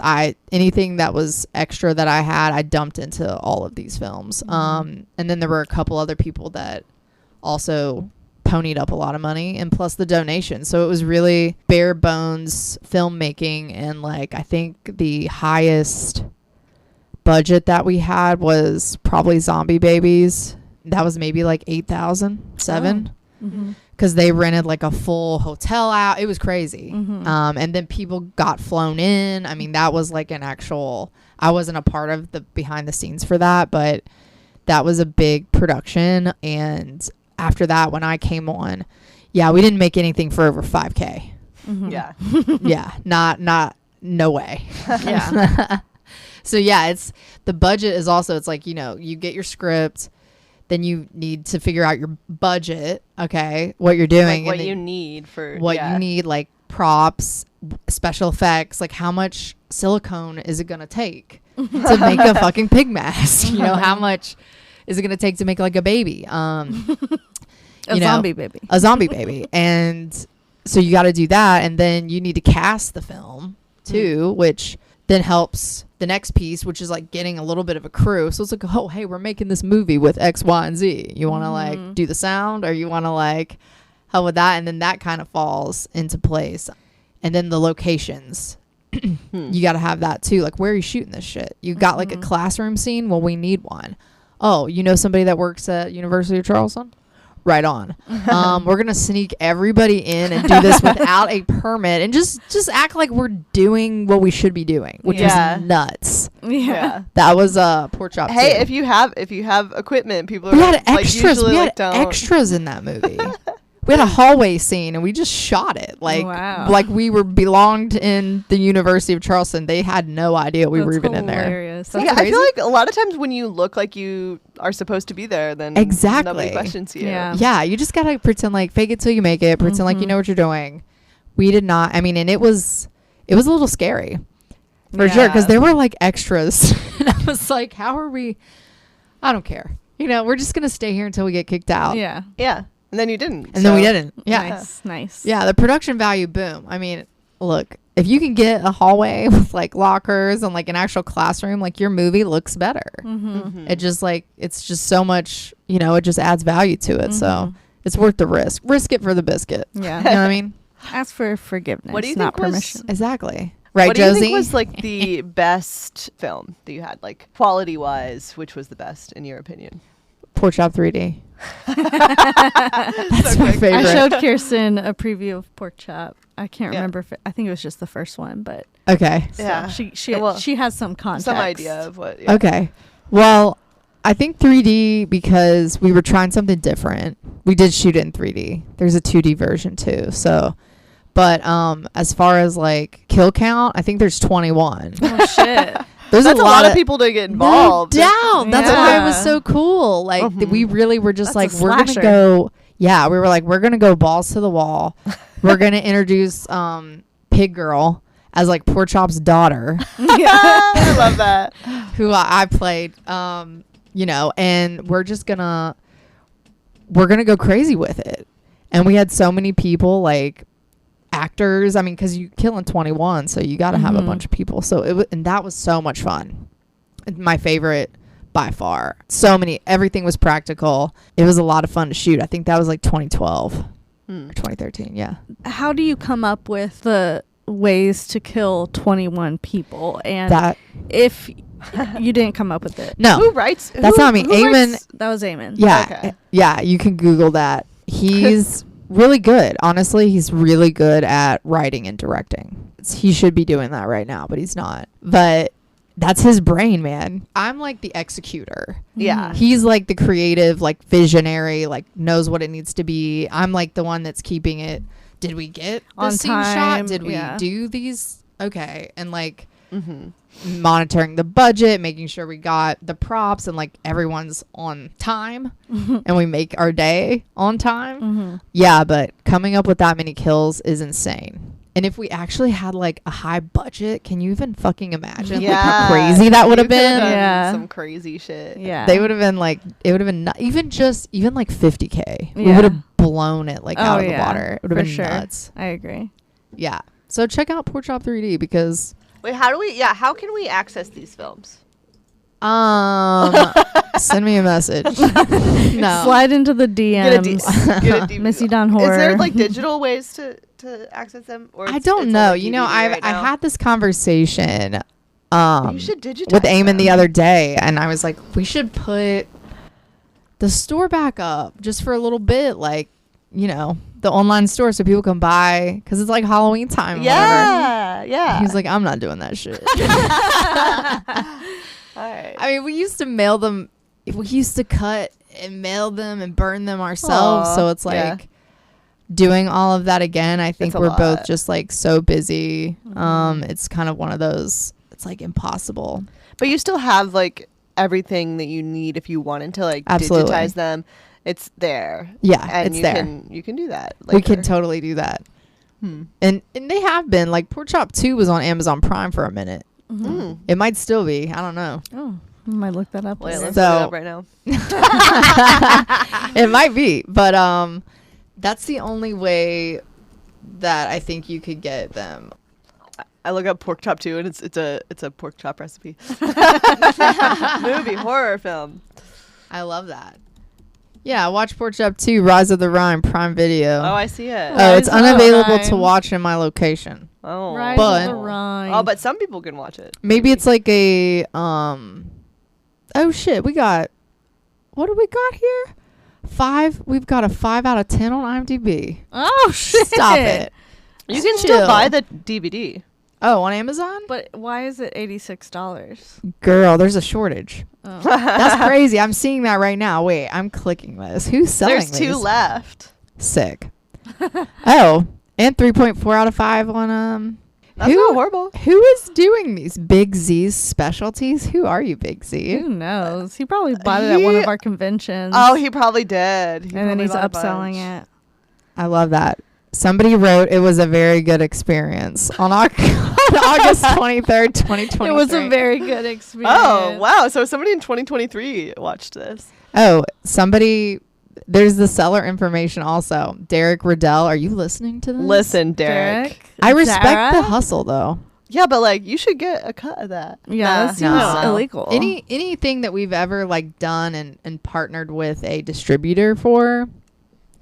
Anything that was extra that I had, I dumped into all of these films. And then there were a couple other people that also ponied up a lot of money, and plus the donation. So it was really bare bones filmmaking. And like, I think the highest budget that we had was probably Zombie Babies. That was maybe like 8,000, because they rented like a full hotel out. It was crazy. And then people got flown in. I mean, that was like an actual, I wasn't a part of the behind the scenes for that, but that was a big production. And after that, when I came on, yeah, we didn't make anything for over 5K. Yeah. Yeah. No way. Yeah. So yeah, it's the budget is also, it's like, you know, you get your script, then you need to figure out your budget. Okay. What you're doing. Like what you need for what you need, like props, special effects, like how much silicone is it going to take to make a fucking pig mask? You know, how much is it going to take to make like a baby? Zombie baby. A zombie baby. And so you got to do that. And then you need to cast the film too, which then helps the next piece, which is like getting a little bit of a crew. So it's like, oh, hey, we're making this movie with X, Y, and Z. You want to like do the sound, or you want to like help with that? And then that kind of falls into place. And then the locations. You got to have that too. Like, where are you shooting this shit? You got like a classroom scene? Well, we need one. Oh, you know somebody that works at University of Charleston? Right on. We're gonna sneak everybody in and do this without a permit, and just act like we're doing what we should be doing, which is nuts. Yeah. That was a pork chop. Hey, too. if you have equipment, people are we had like, extras. usually We like, had don't. extras in that movie. We had a hallway scene, and we just shot it like we belonged in the University of Charleston. They had no idea we were even in there. Hilarious. Yeah, I feel like a lot of times when you look like you are supposed to be there, then nobody questions you. Yeah, you just gotta pretend like fake it till you make it. Pretend like you know what you're doing. We did not. I mean, and it was a little scary for sure, because there were like extras, and I was like, how are we? I don't care. You know, we're just gonna stay here until we get kicked out. Yeah. Yeah. And then you didn't. And then we didn't. Yeah. Nice. Yeah, the production value, boom. I mean, look, if you can get a hallway with like lockers and like an actual classroom, like your movie looks better. It just like, it's just so much, you know, it just adds value to it. So it's worth the risk. Risk it for the biscuit. Yeah. You know what I mean? Ask for forgiveness, What do you not think was- permission. Exactly. Right, what do Josie? you think was like the best film that you had, like quality wise? Which was the best in your opinion? Pork Chop 3D. That's my favorite. I showed Kirsten a preview of Pork Chop. I can't remember if I think it was just the first one, but Okay. so Yeah. she has some context. Some idea of what. Okay. Well, I think 3D because we were trying something different. We did shoot it in 3D. There's a 2D version too. So, but as far as like kill count, I think there's 21. Oh shit. There's That's a lot of people to get involved. No doubt. That's why it was Yeah. so cool. Like we really were just That's like, a we're going to slasher. go. Yeah. We were like, we're going to go balls to the wall. We're going to introduce Pig Girl as like Pork Chop's daughter, I love that. who I played, you know, and we're going to go crazy with it. And we had so many people, like actors. I mean, because you killing 21, so you got to have a bunch of people. So and that was so much fun. My favorite by far. So many, everything was practical. It was a lot of fun to shoot. I think that was like 2012 or 2013. Yeah. How do you come up with the ways to kill 21 people? And That if you didn't come up with it, no, Who writes? that's who- not me. who Eamon. writes- that was Eamon. Yeah. Okay. Yeah. You can Google that. He's really good. Honestly, he's really good at writing and directing. He should be doing that right now, but he's not. But that's his brain, man. I'm like the executor. Yeah. He's like the creative, like visionary, like knows what it needs to be. I'm like the one that's keeping it. Did we get the On scene time, shot? Did we yeah. do these? Okay. And like monitoring the budget, making sure we got the props and like everyone's on time and we make our day on time. Yeah, but coming up with that many kills is insane. And if we actually had like a high budget, can you even fucking imagine like Yeah. how crazy that would You have could've been? done Yeah. some crazy shit. Yeah. They would have been like, it would have been even like 50K. We Yeah. would have blown it like out of the yeah, water. It would have for been sure. nuts. I agree. Yeah. So check out Pork Chop 3D because Wait, how can we access these films? send me a message. No. Slide into the Get a, DMs. get a DVD. Missy Dawn Is Horror. there like digital ways to access them? Or I don't know. You know, I I had this conversation You should digitize with Eamon the them. other day, and I was like, we should put the store back up just for a little bit, like, you know, the online store so people can buy because it's like Halloween time. Or whatever. Yeah. He's like, I'm not doing that shit. All right. I mean, we used to mail them. We used to cut and mail them and burn them ourselves. Aw, So it's like yeah. doing all of that again. I think It's a we're both lot. just like so busy. Mm-hmm. It's kind of one of those. It's like impossible. But you still have like everything that you need if you wanted to like Absolutely. digitize them. It's there. Yeah, And it's you there. you can do that. We can later. totally do that. Hmm. And they have been like Pork Chop 2 was on Amazon Prime for a minute. Mm. It might still be. I don't know. Oh, I might look that up. Wait, later. let's So- look it up right now. It might be, but that's the only way that I think you could get them. I look up pork chop 2 and it's a pork chop recipe. Movie, horror film. I love that. Yeah, watch Pork Chop 2, Rise of the Rhine, Prime Video. Oh, I see it. Oh, it's Rise of the unavailable to Rhine. watch in my location. Oh. Rise But- of the Rhine. Oh, but some people can watch it. Maybe it's like a oh shit, we got what do we got here? 5. We've got a 5 out of 10 on IMDb. Oh shit! Stop it. You can Chill. still buy the DVD. Oh, on Amazon? But why is it $86? Girl, there's a shortage. Oh. That's crazy. I'm seeing that right now. Wait, I'm clicking this. Who's selling There's 2 these? left. Sick. Oh, and 3.4 out of 5 on That's not horrible. Who is doing these Big Z's specialties? Who are you, Big Z? Who knows? He probably bought it at one of our conventions. Oh, he probably did. He and then probably he's bought a upselling bunch. it. I love that. Somebody wrote it was a very good experience on August 23rd, 2023. It was a very good experience. Oh, wow. So somebody in 2023 watched this. Oh, somebody. There's the seller information also. Derek Riddell, are you listening to this? Listen, Derek. I respect Zara? the hustle though. Yeah, but like you should get a cut of that. Yeah, that seems No. illegal. Anything that we've ever like done and partnered with a distributor for,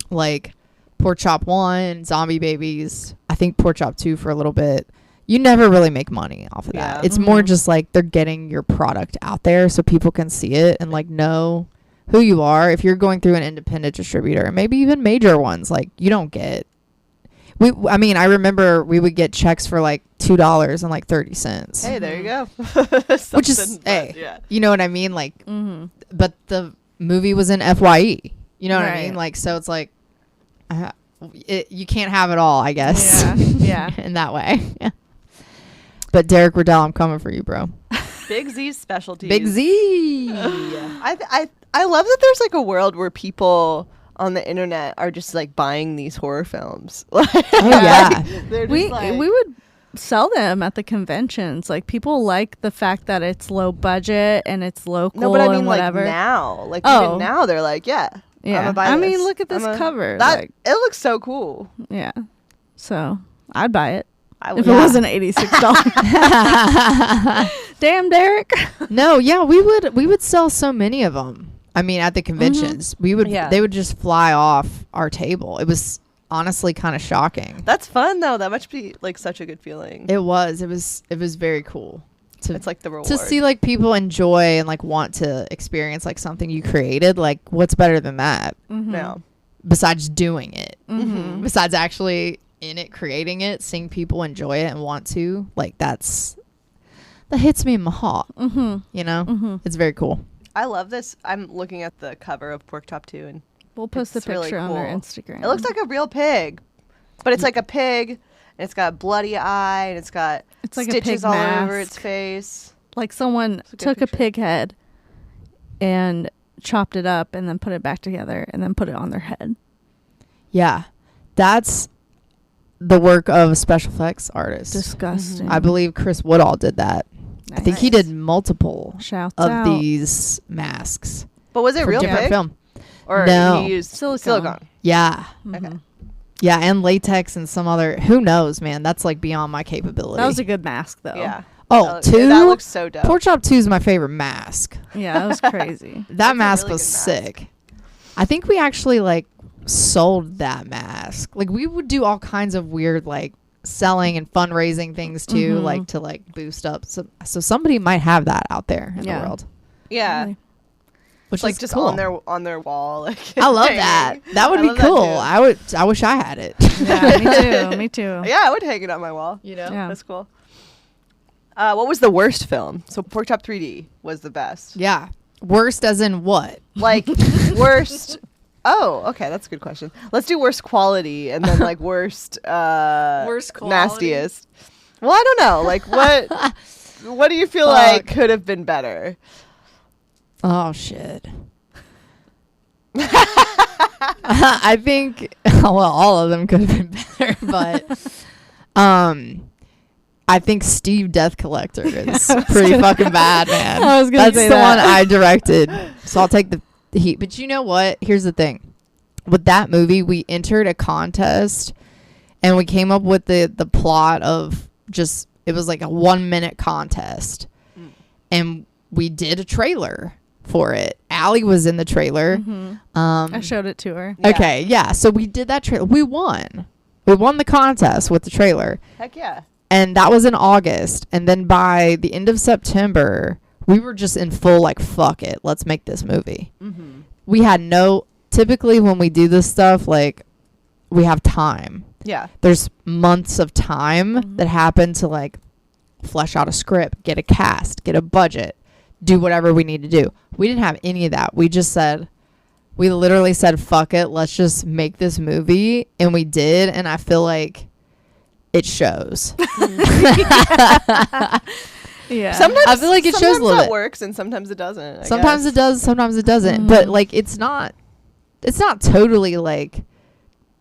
like Pork Chop 1, Zombie Babies, I think Pork Chop 2 for a little bit. You never really make money off of that. Yeah. It's more Mhm. just like they're getting your product out there so people can see it and like know who you are. If you're going through an independent distributor, maybe even major ones, like you don't get. I mean, I remember we would get checks for like $2 and like 30 cents. Hey, there you go. Which is, Something, hey, but, yeah. you know what I mean? Like, Mm-hmm. but the movie was in FYE. You know what I Right. mean? Like, so it's like, you can't have it all, I guess. Yeah. in that way. Yeah. But Derek Riddell, I'm coming for you, bro. Big Z's specialties. Big Z. I love that there's like a world where people on the internet are just like buying these horror films. Oh yeah. They're just We like, we would sell them at the conventions. Like people like the fact that it's low budget and it's local no, but I mean and like whatever. now, like Oh. even now they're like, yeah, Yeah. I'ma buy I mean, this. look at this I'ma- cover. That like, it looks so cool. yeah. So I'd buy it I if would. it wasn't $86. Damn, Derek. No, yeah, we would sell so many of them. I mean, at the conventions, we would Yeah. they would just fly off our table. It was honestly kind of shocking. That's fun though. That must be like such a good feeling. It was very cool to It's like the reward. to see like people enjoy and like want to experience like something you created. Like, what's better than that Mm-hmm. no. besides doing it? Mm-hmm. Besides actually in it, creating it, seeing people enjoy it and want to, like, that hits me in my heart. Mm-hmm. You know, Mm-hmm. it's very cool. I love this. I'm looking at the cover of Pork Chop 2 and We'll post the It's really picture on our cool. Instagram. it looks like a real pig. But it's like a pig and it's got a bloody eye and it's got It's like a stitches pig all mask. over its face. Like someone It's a good took a picture. pig head and chopped it up and then put it back together and then put it on their head. Yeah, that's the work of a special effects artist. Disgusting. I believe Chris Woodall did that. I think he Nice. did multiple Shouts of out. these masks But was it for real different big? film. Or No. he used Silicone. silicone? Yeah. Mhm. Okay. Yeah, and latex and some other, who knows, man. That's like beyond my capability. That was a good mask, though. Yeah. oh, That two? looks so dope. Pork Chop 2 is my favorite mask. Yeah, that was crazy. That a mask really was good mask. sick. I think we actually like sold that mask. Like we would do all kinds of weird like selling and fundraising things too, Mhm. like to like boost up. So somebody might have that out there in Yeah. the world, Yeah. Really. which Like is just cool. on their wall. Like, I love hanging. that. That would I be love that cool. too. I wish I had it. Yeah, me too. Me too. Yeah, I would hang it on my wall. You know. Yeah. That's cool. What was the worst film? So Pork Chop 3D was the best. Yeah. Worst as in what? Like worst. Oh, okay, that's a good question. Let's do worst quality and then like worst Worst quality? nastiest. Well, I don't know. Like what do you feel Fuck. like could have been better? Oh shit. I think well, all of them could have been better, but I think Steve Death Collector is pretty fucking bad, man. I was gonna That's say the that. one I directed, so I'll take the heat. But you know what? Here's the thing. With that movie, we entered a contest, and we came up with the plot of just it was like a 1-minute contest, and we did a trailer for it. Allie was in the trailer. Mhm. I I showed it to her. Yeah. Okay, yeah. So we did that trailer. We won. We won the contest with the trailer. Heck yeah. And that was in August. And then by the end of September, we were just in full like, fuck it. Let's make this movie. Mm-hmm. We had typically when we do this stuff, like we have time. Yeah. There's months of time Mhm. that happen to like flesh out a script, get a cast, get a budget, do whatever we need to do. We didn't have any of that. We literally said, fuck it, let's just make this movie. And we did. And I feel like it shows. Yeah. Sometimes I feel like it shows a sometimes little that bit. works and sometimes it doesn't. Sometimes it does, sometimes it doesn't. But like it's not totally like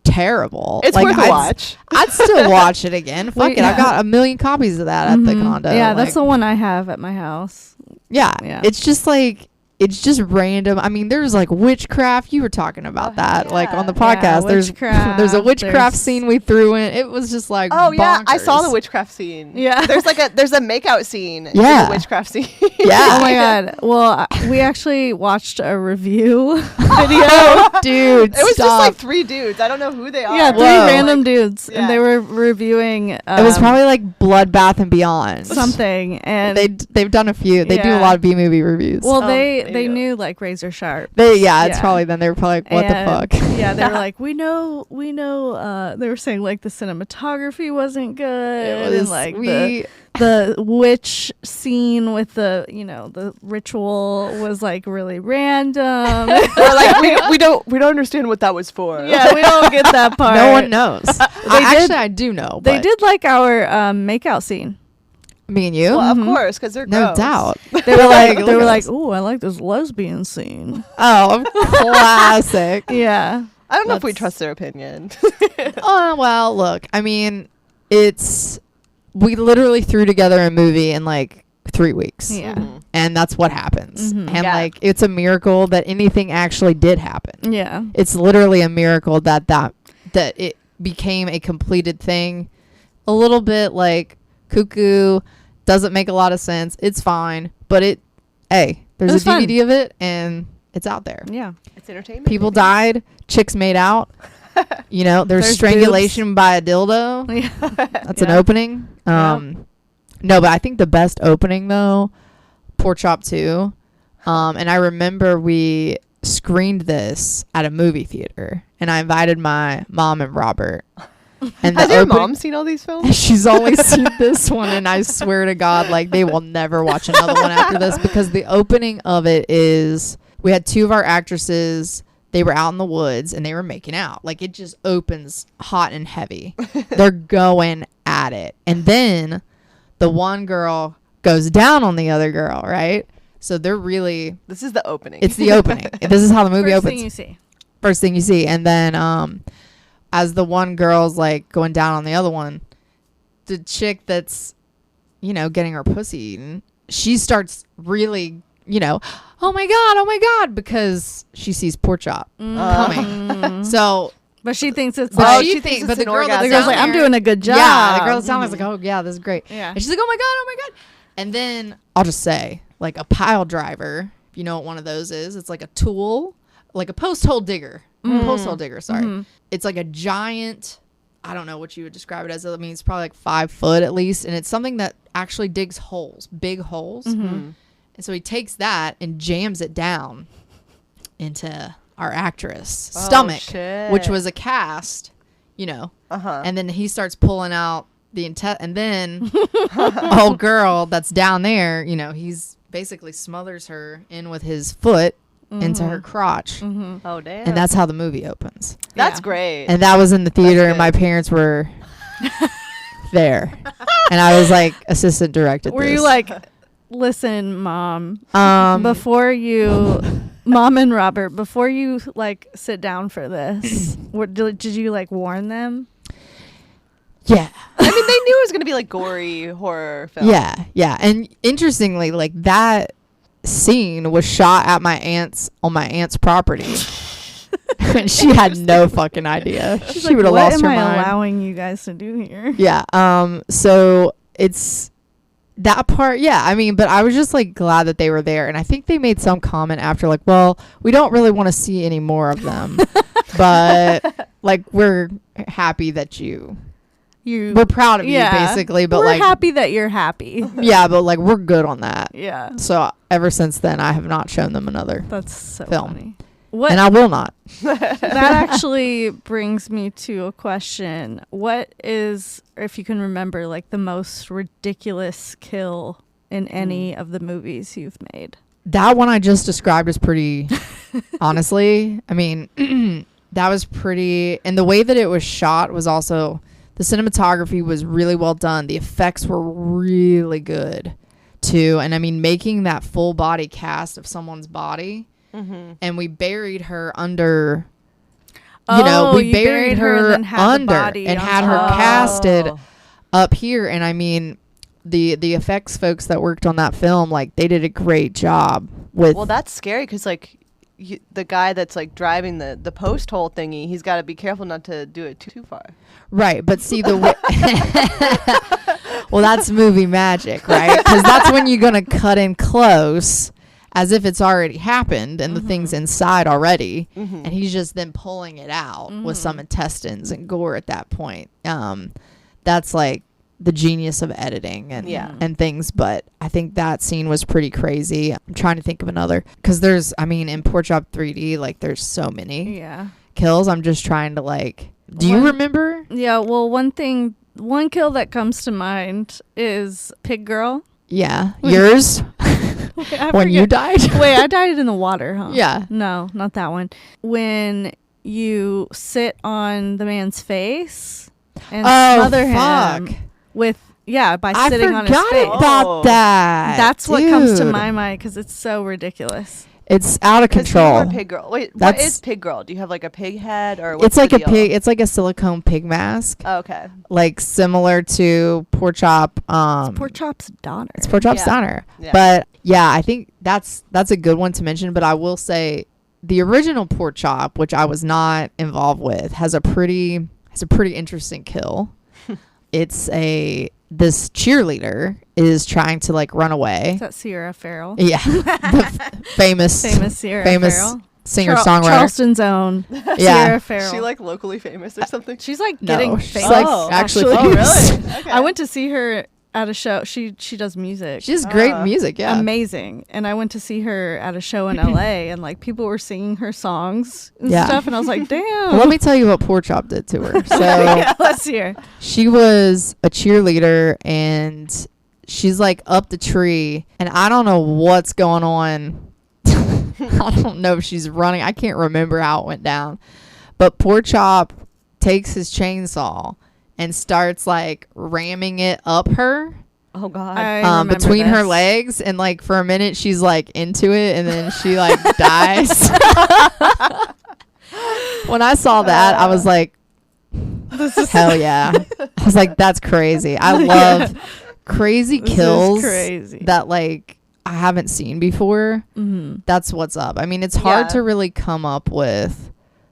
terrible. It's like, worth a I'd- watch. I've still watch it again. Fuck Wait, it. I yeah. got 1 million copies of that at the Mhm. condo. Yeah, that's the like, one I have at my house. yeah. Yeah. It's just like it's just random. I mean, there's like witchcraft. You were talking about Oh, that, like on the yeah. podcast. Yeah, there's witchcraft, there's a witchcraft there's- scene we threw in. It was just like Oh yeah, I saw the bonkers. witchcraft scene. Yeah. There's a makeout scene. in Yeah. the witchcraft scene. Yeah. Oh my god. Well, we actually watched a review video. Dude, It was just stop. like 3 dudes. I don't know who they are. Yeah, 3 Whoa. random dudes, Yeah. and they were reviewing. It was probably like Bloodbath and Beyond. something, and They've done a few. They do a Yeah. lot of B movie reviews. well, they they do. knew like razor sharp. It's yeah. probably then they were probably like, what And, the fuck? Yeah, they were like, we know. They were saying like the cinematography wasn't good, It was and like the witch scene with the the ritual was like really random. We're like we don't understand what that was for. Yeah, we don't get that part. No one knows. did- I do know. They but did like our makeout scene. Me and you. Well, Mhm. of course, because they're no gross. doubt. They were like, Look they were at like, us. "Ooh, I like this lesbian scene." Oh, classic. Yeah, I don't know if we That's- trust their opinion. Oh well, look. I mean, we literally threw together a movie in like 3 weeks. yeah, Mhm. And that's what happens. Mhm. And Yeah. like it's a miracle that anything actually did happen. yeah. It's literally a miracle that it became a completed thing. A little bit like cuckoo, doesn't make a lot of sense. It's fine, but there's It a was fun. DVD of it and it's out there. Yeah. It's entertainment. People baby. died, chicks made out. There's There's strangulation by a dildo. Yeah. That's an Yeah. opening. Yeah. No, but I think the best opening though, Pork Chop 2. And I remember we screened this at a movie theater, and I invited my mom and Robert. And Has the your opening- mom seen all these films? She's only seen this one, and I swear to God, like they will never watch another one after this, because the opening of it is we had 2 of our actresses. They were out in the woods and they were making out. Like it just opens hot and heavy. They're going at it, and then the one girl goes down on the other girl, right? So they're really This is the opening. it's the opening. This is how the movie First opens. thing you see. First thing you see, and then as the one girl's like going down on the other one, the chick that's, you know, getting her pussy eaten, she starts really, you know, oh my God, because she sees Pork Chop coming. So, But she thinks it's but like, she thinks, but it's the an girl that's orgasm. the girl's down like, I'm there- doing a good job. Yeah, the girl that's down there's like, oh yeah, this is great. Yeah. And she's like, oh my God. And then I'll just say, like a pile driver, if you know what one of those is, it's like a tool, like a post hole digger. Post hole digger, sorry. It's like a giant, I don't know what you would describe it as. I mean, it's probably like 5 foot at least. And it's something that actually digs holes, big holes. And so he takes that and jams it down into our actress' stomach, shit. which was a cast, you know. And then he starts pulling out the and then old girl that's down there, you know, he's basically smothers her in with his foot into her crotch. Oh damn. And that's how the movie opens. That's Yeah. great. And that was in the theater, That's and my good. parents were there. And I was like assistant directed. Were you like, listen, Mom, before you, Mom and Robert, before you like sit down for this, did you like warn them? yeah. I mean, they knew it was gonna be like gory horror film. Yeah. And interestingly, like that scene was shot at on my aunt's property. And she had no fucking idea. She's She like, would have what lost am her I mind. allowing you guys to do here? Yeah. So it's that part. Yeah. I mean, but I was just like glad that they were there. And I think they made some comment after like, well, we don't really want to see any more of them, but like, we're happy that we're proud of you basically, but we're like, happy that you're happy. yeah, but like, we're good on that. Yeah, So ever since then, I have not shown them another, that's so Film. funny. What and I will not. that actually brings me to a question. What is, if you can remember, like the most ridiculous kill in any of the movies you've made? That one I just described is pretty, honestly, I mean, that was pretty, and the way that it was shot was also, the cinematography was really well done. The effects were really good too. And I mean, making that full body cast of someone's body, and we buried her under, you know, we you buried her then had the under body and on had her top. casted up here. And I mean, the effects folks that worked on that film, like they did a great job with. Well, that's scary because like the guy that's like driving the post hole thingy, he's got to be careful not to do it too far. Right, but see the way. Well, that's movie magic, right? Because that's when you're gonna cut in close, as if it's already happened and the thing's inside already, and he's just then pulling it out with some intestines and gore at that point. That's like the genius of editing and things. But I think that scene was pretty crazy. I'm trying to think of another, because there's, I mean, in Pork Chop 3D, like there's so many kills. I'm just trying to like. Do you remember? Yeah, well, one kill that comes to mind is Pig Girl. Yeah, yours. I When you forget. died? Wait, I died in the water, huh? Yeah. No, not that one. When you sit on the man's face and smother him with, by I sitting on his forgot face. about Oh. that. That's what comes to Dude. my mind because it's so ridiculous. It's out of 'Cause you were control. Pig Girl. Wait, what That's- is Pig Girl? Do you have like a pig head or what's It's like the a deal? pig. It's like a silicone pig mask, Oh, okay. like similar to Pork Chop. Pork Chop's daughter. It's Pork Chop's Yeah. daughter. Yeah. But yeah, I think that's a good one to mention. But I will say the original Pork Chop, which I was not involved with, has a pretty interesting kill. It's this cheerleader is trying to like run away. Is that Sierra Farrell? Yeah, the famous Sierra Farrell. singer-songwriter. Charleston's own Yeah. Sierra Farrell. Is she like locally famous or something? She's like No, getting she's famous. like Oh, actually Oh, famous. really? Okay. I went to see her at a show. She does music. She has great music, yeah. Amazing. And I went to see her at a show in LA and like people were singing her songs and Yeah. stuff and I was like, damn. Well, let me tell you what Pork Chop did to her. So Yeah, let's hear. she was a cheerleader and she's like up the tree and I don't know what's going on. I don't know if she's running. I can't remember how it went down. But Pork Chop takes his chainsaw and starts like ramming it up her Oh God. I remember between her this. legs, and like for a minute she's like into it and then she like dies. When I saw that, I was like, Hell yeah. I was like, that's crazy. I love crazy This is kills crazy. that like I haven't seen before. Mm-hmm. That's what's up. I mean, it's hard Yeah. to really come up with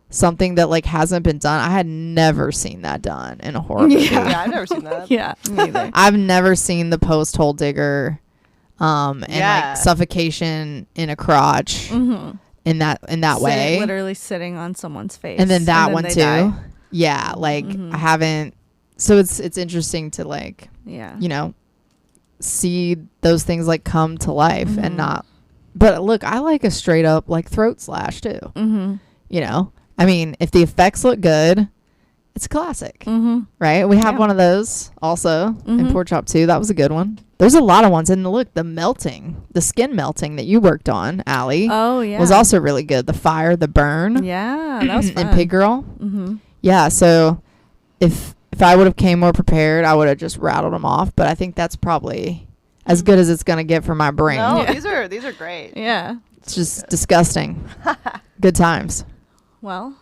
something that like hasn't been done. I had never seen that done in a horror movie. Yeah, I've never seen that. Yeah, me either. I've never seen the post hole digger and Yeah. like suffocation in a crotch Mm-hmm. in that way. Literally sitting on someone's face. And then that one they too. die. Yeah, like Mhm. I haven't, so it's interesting to like, Yeah. you know, see those things like come to life Mhm. and not, but look, I like a straight up like throat slash too. Mm-hmm. You know, I mean, if the effects look good, it's a classic, Mm-hmm. right? We have Yeah. one of those also in Mhm. Pork Chop 2. That was a good one. There's a lot of ones. And look, the skin melting that you worked on, Allie, Oh yeah. was also really good. The fire, the burn, Yeah, that was fun. and Pig Girl. Mm-hmm. Yeah, so if I would have came more prepared, I would have just rattled them off. But I think that's probably as good as it's gonna get for my brain. No, Yeah. these are great. Yeah. It's just disgusting. Good times. Well,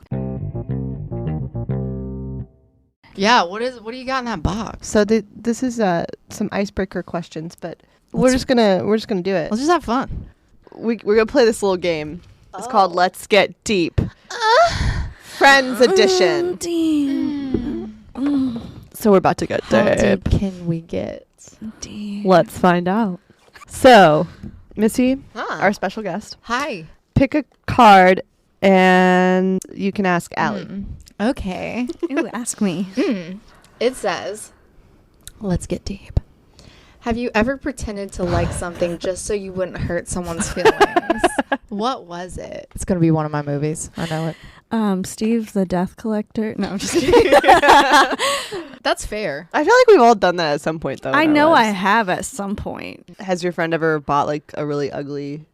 Yeah. What do you got in that box? So this is some icebreaker questions, but we're just gonna do it. Let's just have fun. We're gonna play this little game. It's called Let's Get Deep. Friends Edition. So we're about to get How deep can we get? Let's find out. So, Missy, Huh. our special guest, Hi. pick a card and you can ask Allie. Okay. Ooh, ask me. It says, let's get deep. Have you ever pretended to like something just so you wouldn't hurt someone's feelings? What was it? It's going to be one of my movies. I know it. Steve the Death Collector. No, I'm just kidding. That's fair. I feel like we've all done that at some point, though. in I our know I lives. have at some point. Has your friend ever bought like a really ugly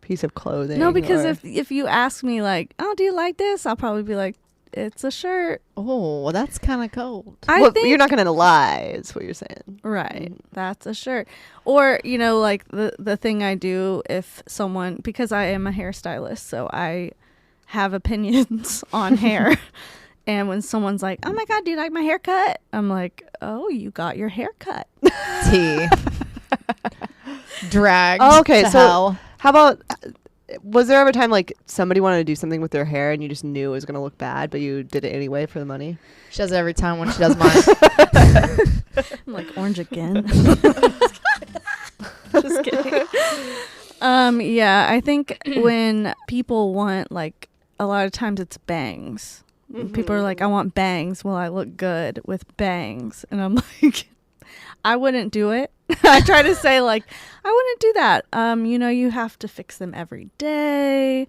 piece of clothing? No, because or- if you ask me like, oh, do you like this? I'll probably be like, it's a shirt. Oh, well, that's kind of cold. I Well, think you're not gonna lie, is what you're saying. right. That's a shirt. Or, you know, like the thing I do if someone, because I am a hairstylist, so I have opinions on hair. And when someone's like, oh my God, do you like my haircut? I'm like, oh, you got your haircut. Tea. Dragged. Oh, okay, to so- hell. How about? Was there ever a time like somebody wanted to do something with their hair and you just knew it was gonna look bad, but you did it anyway for the money? She does it every time when she does mine. I'm like, orange again. Just kidding. Yeah, I think when people want, like, a lot of times it's bangs. People are like, I want bangs. Well, I look good with bangs. And I'm like, I wouldn't do it. I try to say, like, I wouldn't do that. You know, you have to fix them every day.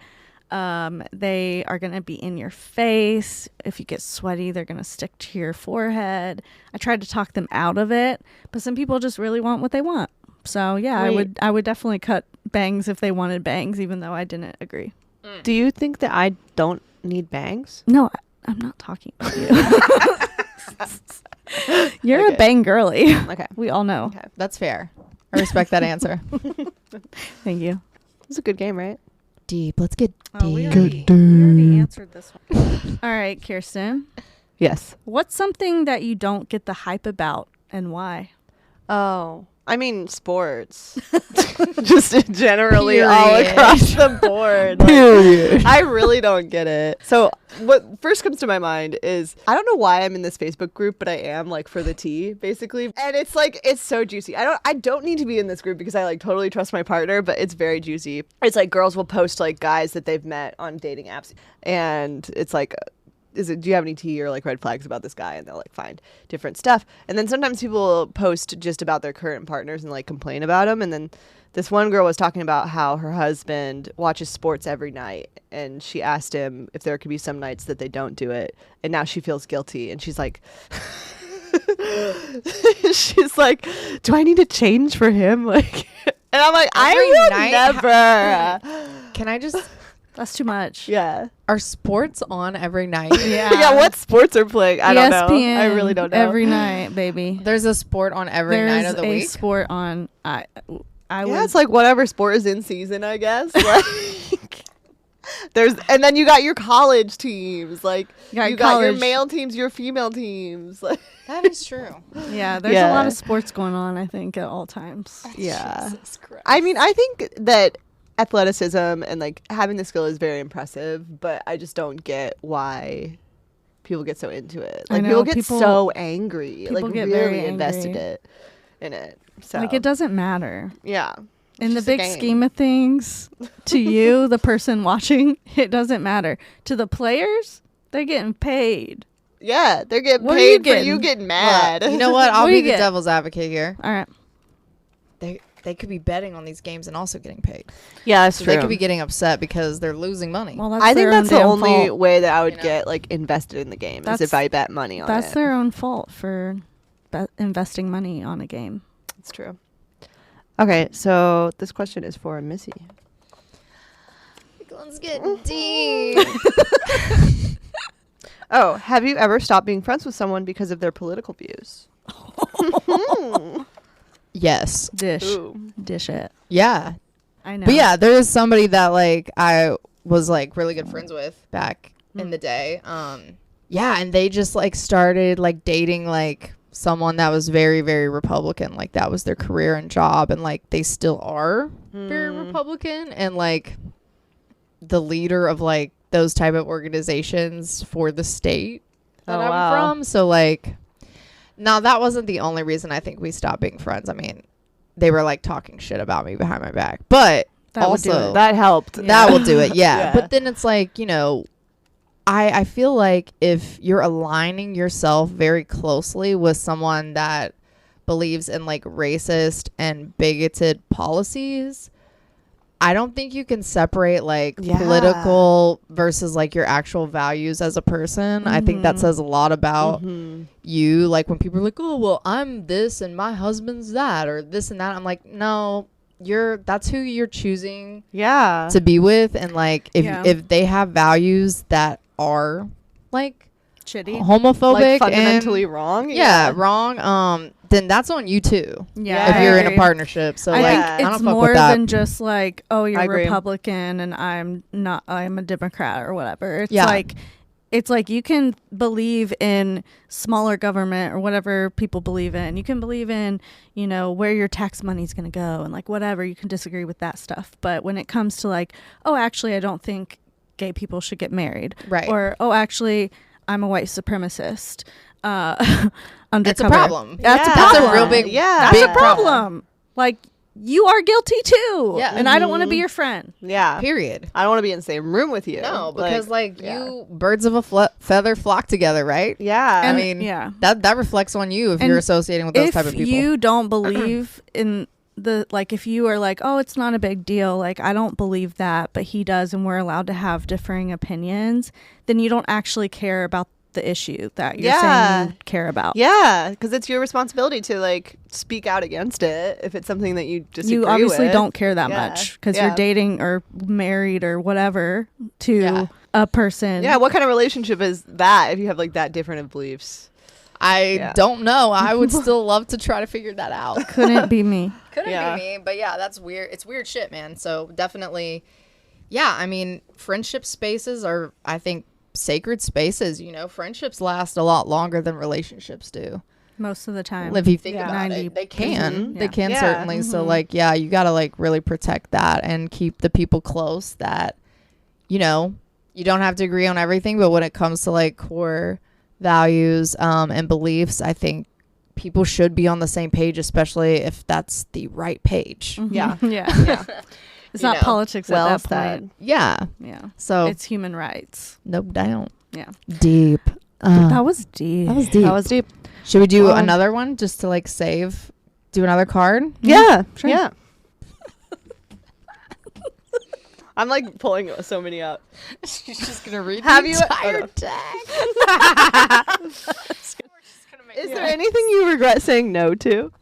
They are going to be in your face. If you get sweaty, they're going to stick to your forehead. I tried to talk them out of it, but some people just really want what they want. So yeah, Wait. I would definitely cut bangs if they wanted bangs, even though I didn't agree. Do you think that I don't need bangs? No, I'm not talking about you. You're Okay. a bang girly. Okay. We all know. Okay. That's fair. I respect that answer. Thank you. It's a good game, right? Deep. Let's get deep. Oh, we already answered this one. All right, Kirsten. Yes. What's something that you don't get the hype about and why? Oh, I mean sports. Just generally all Period. across the board. Like, I really don't get it. So what first comes to my mind is I don't know why I'm in this Facebook group, but I am like for the tea basically. And it's like it's so juicy. I don't need to be in this group because I like totally trust my partner, but it's very juicy. It's like girls will post like guys that they've met on dating apps, and it's like do you have any tea or like red flags about this guy? And they'll like find different stuff. And then sometimes people will post just about their current partners and like complain about them. And then this one girl was talking about how her husband watches sports every night. And she asked him if there could be some nights that they don't do it. And now she feels guilty. And she's like, she's like, do I need to change for him? Like, and I'm like, I Every will night? never. Can I just... That's too much. Yeah. Are sports on every night? Yeah. Yeah, what sports are playing? I don't know. ESPN I really don't know. Every night, baby. There's a sport on every There's night of the a week. sport on. I Yeah, would. it's like whatever sport is in season, I guess. Like, And then you got your college teams. Like got you got your college. male teams, your female teams. Like That is true. Yeah, there's a lot of sports going on, I think, at all times. yeah. Jesus Christ. I mean, I think that athleticism and like having the skill is very impressive, but I just don't get why people get so into it. I Like know, people get so angry, people like get really very invested angry. in it. So Like, it doesn't matter. yeah. In the just a big game. scheme of things, to you, the person watching, it doesn't matter. To the players, they're getting paid. Yeah, they're getting What are you paid for you getting? getting mad. Look, you know what? I'll What do be you the get? devil's advocate here. All right. They could be betting on these games and also getting paid. Yeah, that's So they could be getting upset because they're losing money. Well, that's I think their that's own the damn only fault. way that I would You know? get like invested in the game is That's- if I bet money on That's it. their own fault for investing money on a game. It's true. Okay, so this question is for Missy. Let's get deep. Oh, have you ever stopped being friends with someone because of their political views? Yes. Dish. Ooh. Dish it. Yeah. I know. But yeah, there is somebody that like I was like really good friends with back in the day. Yeah, and they just like started like dating like someone that was very, very Republican. Like that was their career and job, and like they still are very Republican, and like the leader of like those type of organizations for the state that Oh, I'm wow. from. So like, now that wasn't the only reason I think we stopped being friends. I mean, they were like talking shit about me behind my back, but That would do also it. That helped. Yeah. that will do it. Yeah. Yeah. But then it's like, you know, I feel like if you're aligning yourself very closely with someone that believes in like racist and bigoted policies, I don't think you can separate like Yeah. political versus like your actual values as a person. I think that says a lot about you. Like when people are like, oh, well, I'm this and my husband's that or this and that. I'm like, no, that's who you're choosing Yeah. to be with. And like Yeah. if they have values that are like Shitty. homophobic like fundamentally and wrong. wrong, then that's on you too. Yeah. If I you're in a agree. partnership. So I like Yeah. think I don't it's fuck more with that. than just like, oh, you're I agree. Republican and I'm a Democrat or whatever. It's Yeah. like you can believe in smaller government or whatever people believe in. You can believe in, you know, where your tax money's going to go and like whatever. You can disagree with that stuff. But when it comes to like, oh, actually, I don't think gay people should get married. Right. Or, oh, actually, I'm a white supremacist. Undercover. It's a problem. That's Yeah. a That's problem. a real big Yeah. That's big a problem. Like, you are guilty too. Yeah. And I don't want to be your friend. Yeah. Period. I don't want to be in the same room with you. No, because like yeah. you birds of a feather flock together, right? Yeah. And- I mean, yeah. that reflects on you if And you're associating with those If type of people. you don't believe in if you are like, oh, it's not a big deal, like I don't believe that, but he does, and we're allowed to have differing opinions, then you don't actually care about the issue that you're saying you care about. Yeah, because it's your responsibility to like speak out against it if it's something that you disagree You obviously with. don't care that Yeah. much because Yeah. you're dating or married or whatever to Yeah. a person. Yeah, what kind of relationship is that if you have like that different of beliefs? I Yeah. don't know. I would still love to try to figure that out. Couldn't be me. Couldn't Yeah. be me, but yeah, that's weird. It's weird shit, man. So definitely, yeah. I mean, friendship spaces are, I think, sacred spaces. You know, friendships last a lot longer than relationships do. Most of the time. If you think Yeah. about 90%. it, they can. Mhm. They can Yeah. certainly. So like, yeah, you gotta like really protect that and keep the people close that, you know, you don't have to agree on everything, but when it comes to like core values and beliefs, I think people should be on the same page, especially if that's the right page. Mhm. Yeah. Yeah. Yeah. It's You not know. politics Well at that said. point. Yeah. Yeah. So It's human rights. no doubt. Yeah. Deep. That was deep. That was deep. That was deep. Should we do Well- another one just to like save? Do another card? Yeah. Sure. Yeah. I'm like pulling so many up. She's just gonna read Have the you- entire oh, deck. Is there anything you regret saying no to?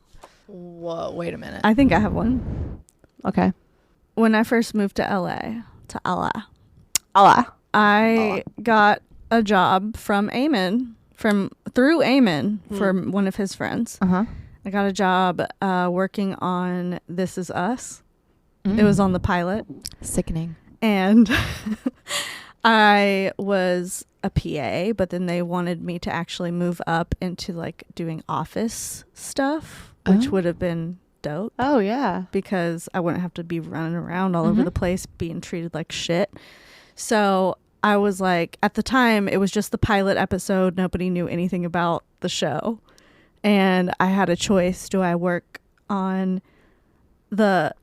Whoa! Wait a minute. I think I have one. Okay. When I first moved to LA, Allah. I got a job from Eamon, through Eamon from one of his friends. huh. I got a job working on This Is Us. It was on the pilot. Sickening. And I was a PA, but then they wanted me to actually move up into like doing office stuff, which Oh. would have been dope Oh yeah. because I wouldn't have to be running around all over the place being treated like shit. So I was like, at the time, it was just the pilot episode. Nobody knew anything about the show. And I had a choice. Do I work on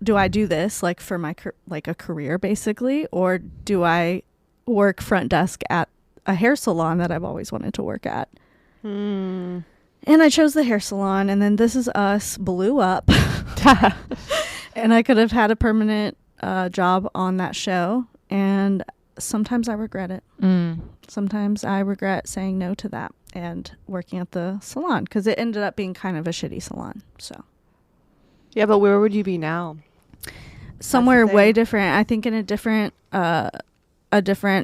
do I do this like for my, like a career basically? Or do I work front desk at a hair salon that I've always wanted to work at? And I chose the hair salon, and then This Is Us blew up. And I could have had a permanent job on that show. And sometimes I regret it. Sometimes I regret saying no to that and working at the salon because it ended up being kind of a shitty salon. So Yeah, but where would you be now? somewhere thing. way different. I think in a different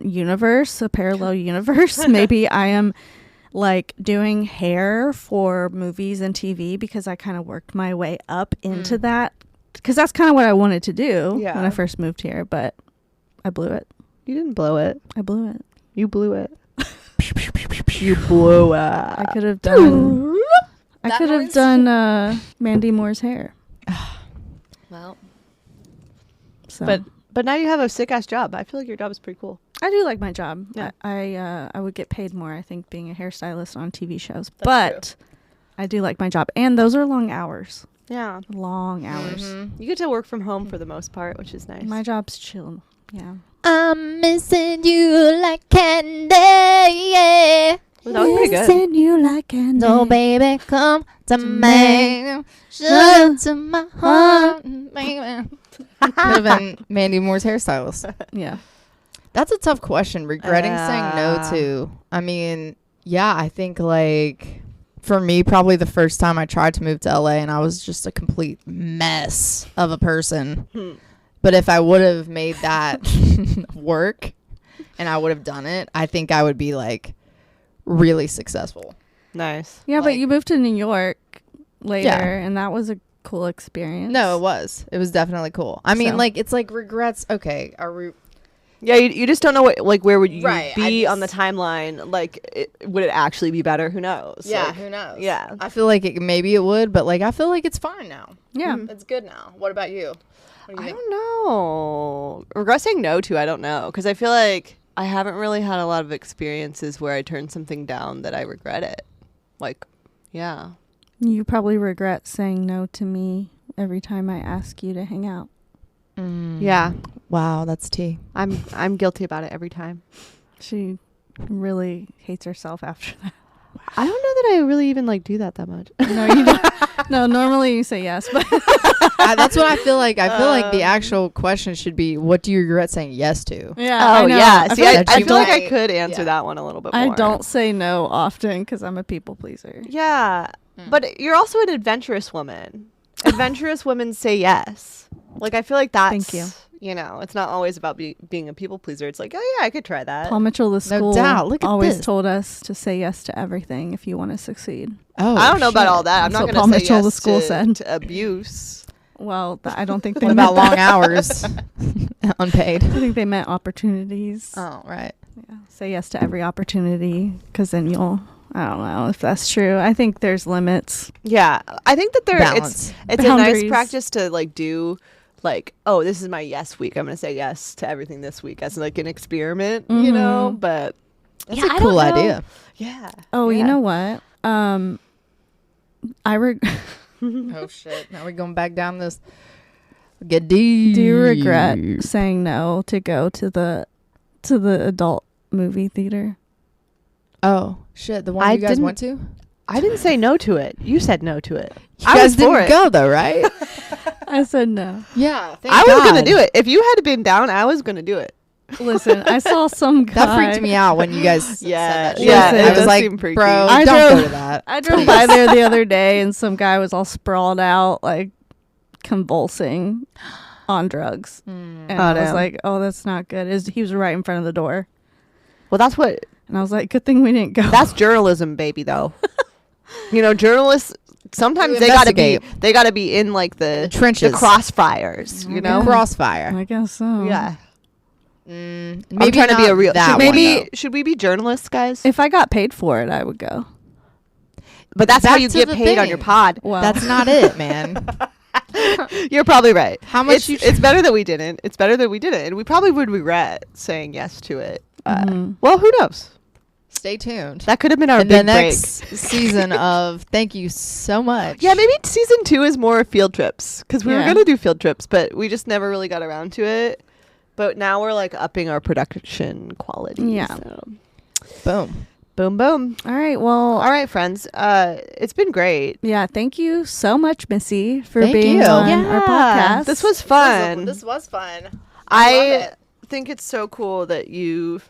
universe, a parallel universe. Maybe I am like doing hair for movies and TV because I kind of worked my way up into that because that's kind of what I wanted to do Yeah. when I first moved here, but I blew it. You didn't blow it. I blew it. You blew it. You blew it. I could have done. I That could have noise? done Mandy Moore's hair. Well, So. but now you have a sick ass job. I feel like your job is pretty cool. I do like my job. Yeah. I would get paid more, I think, being a hairstylist on TV shows. That's but I do like my job, and those are long hours. Yeah. Long hours. You get to work from home for the most part, which is nice. My job's chill. Yeah. I'm missing you like candy. Yeah. Well, that was pretty good. Missing you like candy. So baby, come to me. Show to my heart, baby. Could have been Mandy Moore's hairstylist. Yeah. That's a tough question. Regretting saying no Yeah. to. I mean, yeah, I think like for me, probably the first time I tried to move to LA and I was just a complete mess of a person. But if I would have made that work and I would have done it, I think I would be like really successful. Nice. Yeah, but Like- you moved to New York later, Yeah. and that was a cool experience. No, it was. It was definitely cool. I mean, So- like it's like regrets. Okay, are we? Yeah, you just don't know what where would you Right, be I on the timeline? Like, would it actually be better? Who knows? Like, who knows? yeah. I feel like maybe it would, but like I feel like it's fine now. Yeah. It's good now. What about you? What do you I think? don't know. Regret saying no to, I don't know. Because I feel like I haven't really had a lot of experiences where I turned something down that I regret it. Like, yeah. You probably regret saying no to me every time I ask you to hang out. Yeah. Wow, that's tea. I'm guilty about it every time. She really hates herself after that. I don't know that I really even like do that much. No, you don't. No, normally you say yes, but That's what I feel like. I feel like the actual question should be, what do you regret saying yes to? yeah. I know. yeah. I See, feel I, like that I you feel like I might- could answer yeah. that one a little bit more. I don't say no often because I'm a people pleaser. Yeah. But you're also an adventurous woman. Adventurous women say yes. Like, I feel like that's, Thank you. You know, it's not always about being a people pleaser. It's like, oh, yeah, I could try that. Paul Mitchell, the school, doubt. Look at always this. told us to say yes to everything if you want to succeed. Oh, I don't know about shit. all that. I'm That's not what going Paul to say Mitchell, yes the school to, said. to abuse. Well, I don't think they What meant about long that. hours? Unpaid. I think they meant opportunities. Oh, right. Yeah. Say yes to every opportunity because then you'll. I don't know if that's true. I think there's limits. Yeah. I think that Balance. it's a nice Boundaries. practice to, like, do, like, oh, this is my yes week. I'm going to say yes to everything this week as, like, an experiment, you know? But That's yeah, a I cool don't know. idea. Yeah. Oh, you Yeah. know what? Oh, shit. Now we're going back down this. Get deep. Do you regret saying no to go to the adult movie theater? Oh, shit. The one I you guys didn't- went to? I didn't say no to it. You said no to it. You I guys was for didn't it. go, though, right? I said no. Yeah. I was going to do it. If you had been down, I was going to do it. Listen, I saw some guy. That freaked me out when you guys Yeah, said that. yeah, shit. it I was does like, seem freaky. bro, I don't drove- go to that. I drove by there the other day, and some guy was all sprawled out, like convulsing on drugs. And Oh, I was no. like, "Oh, that's not good." He was right in front of the door, Well, that's what and I was like, "Good thing we didn't go." that's journalism, baby. Though, you know, journalists sometimes You they investigate. got to be in like the Trenches. the crossfires. You know, Crossfire. I guess so. yeah. Maybe I'm trying to be not a real. that Should, one, maybe though. should we be journalists, guys? If I got paid for it, I would go. But that's how Back you to get the paid on your thing. pod. Well, That's not it, man. You're probably right. How much It's better that we didn't. It's better that we didn't, and we probably would regret saying yes to it. Well, who knows? Stay tuned. That could have been our And big the next break. season of Thank You So Much. Yeah, maybe season 2 is more field trips because we were Yeah. gonna do field trips, but we just never really got around to it. But now we're like upping our production quality. Yeah. So. Boom. Boom, boom. all right. Well, All right, friends. It's been great. yeah. Thank you so much, Missy, for Thank being you. on our podcast. This was fun. was fun. I think it's so cool that you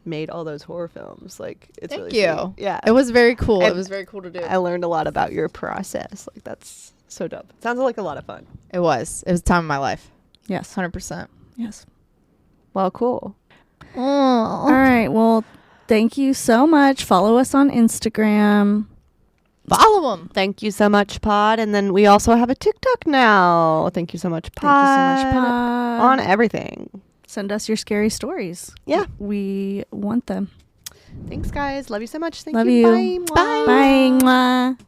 made all those horror films. Like, it's Thank really you. sweet. Yeah. It was very cool. And It was very cool to do. I learned a lot about your process. Like, that's so dope. Sounds like a lot of fun. It was. It was a time of my life. yes, 100%. yes. Well, cool. All right. Well, thank you so much. Follow us on Instagram. Follow them. Thank you so much, Pod. And then we also have a TikTok now. Thank you so much, Pod. Thank you so much, Pod. On everything. Send us your scary stories. Yeah. We want them. Thanks, guys. Love you so much. Thank Love you. you. Bye. Bye. Mwah.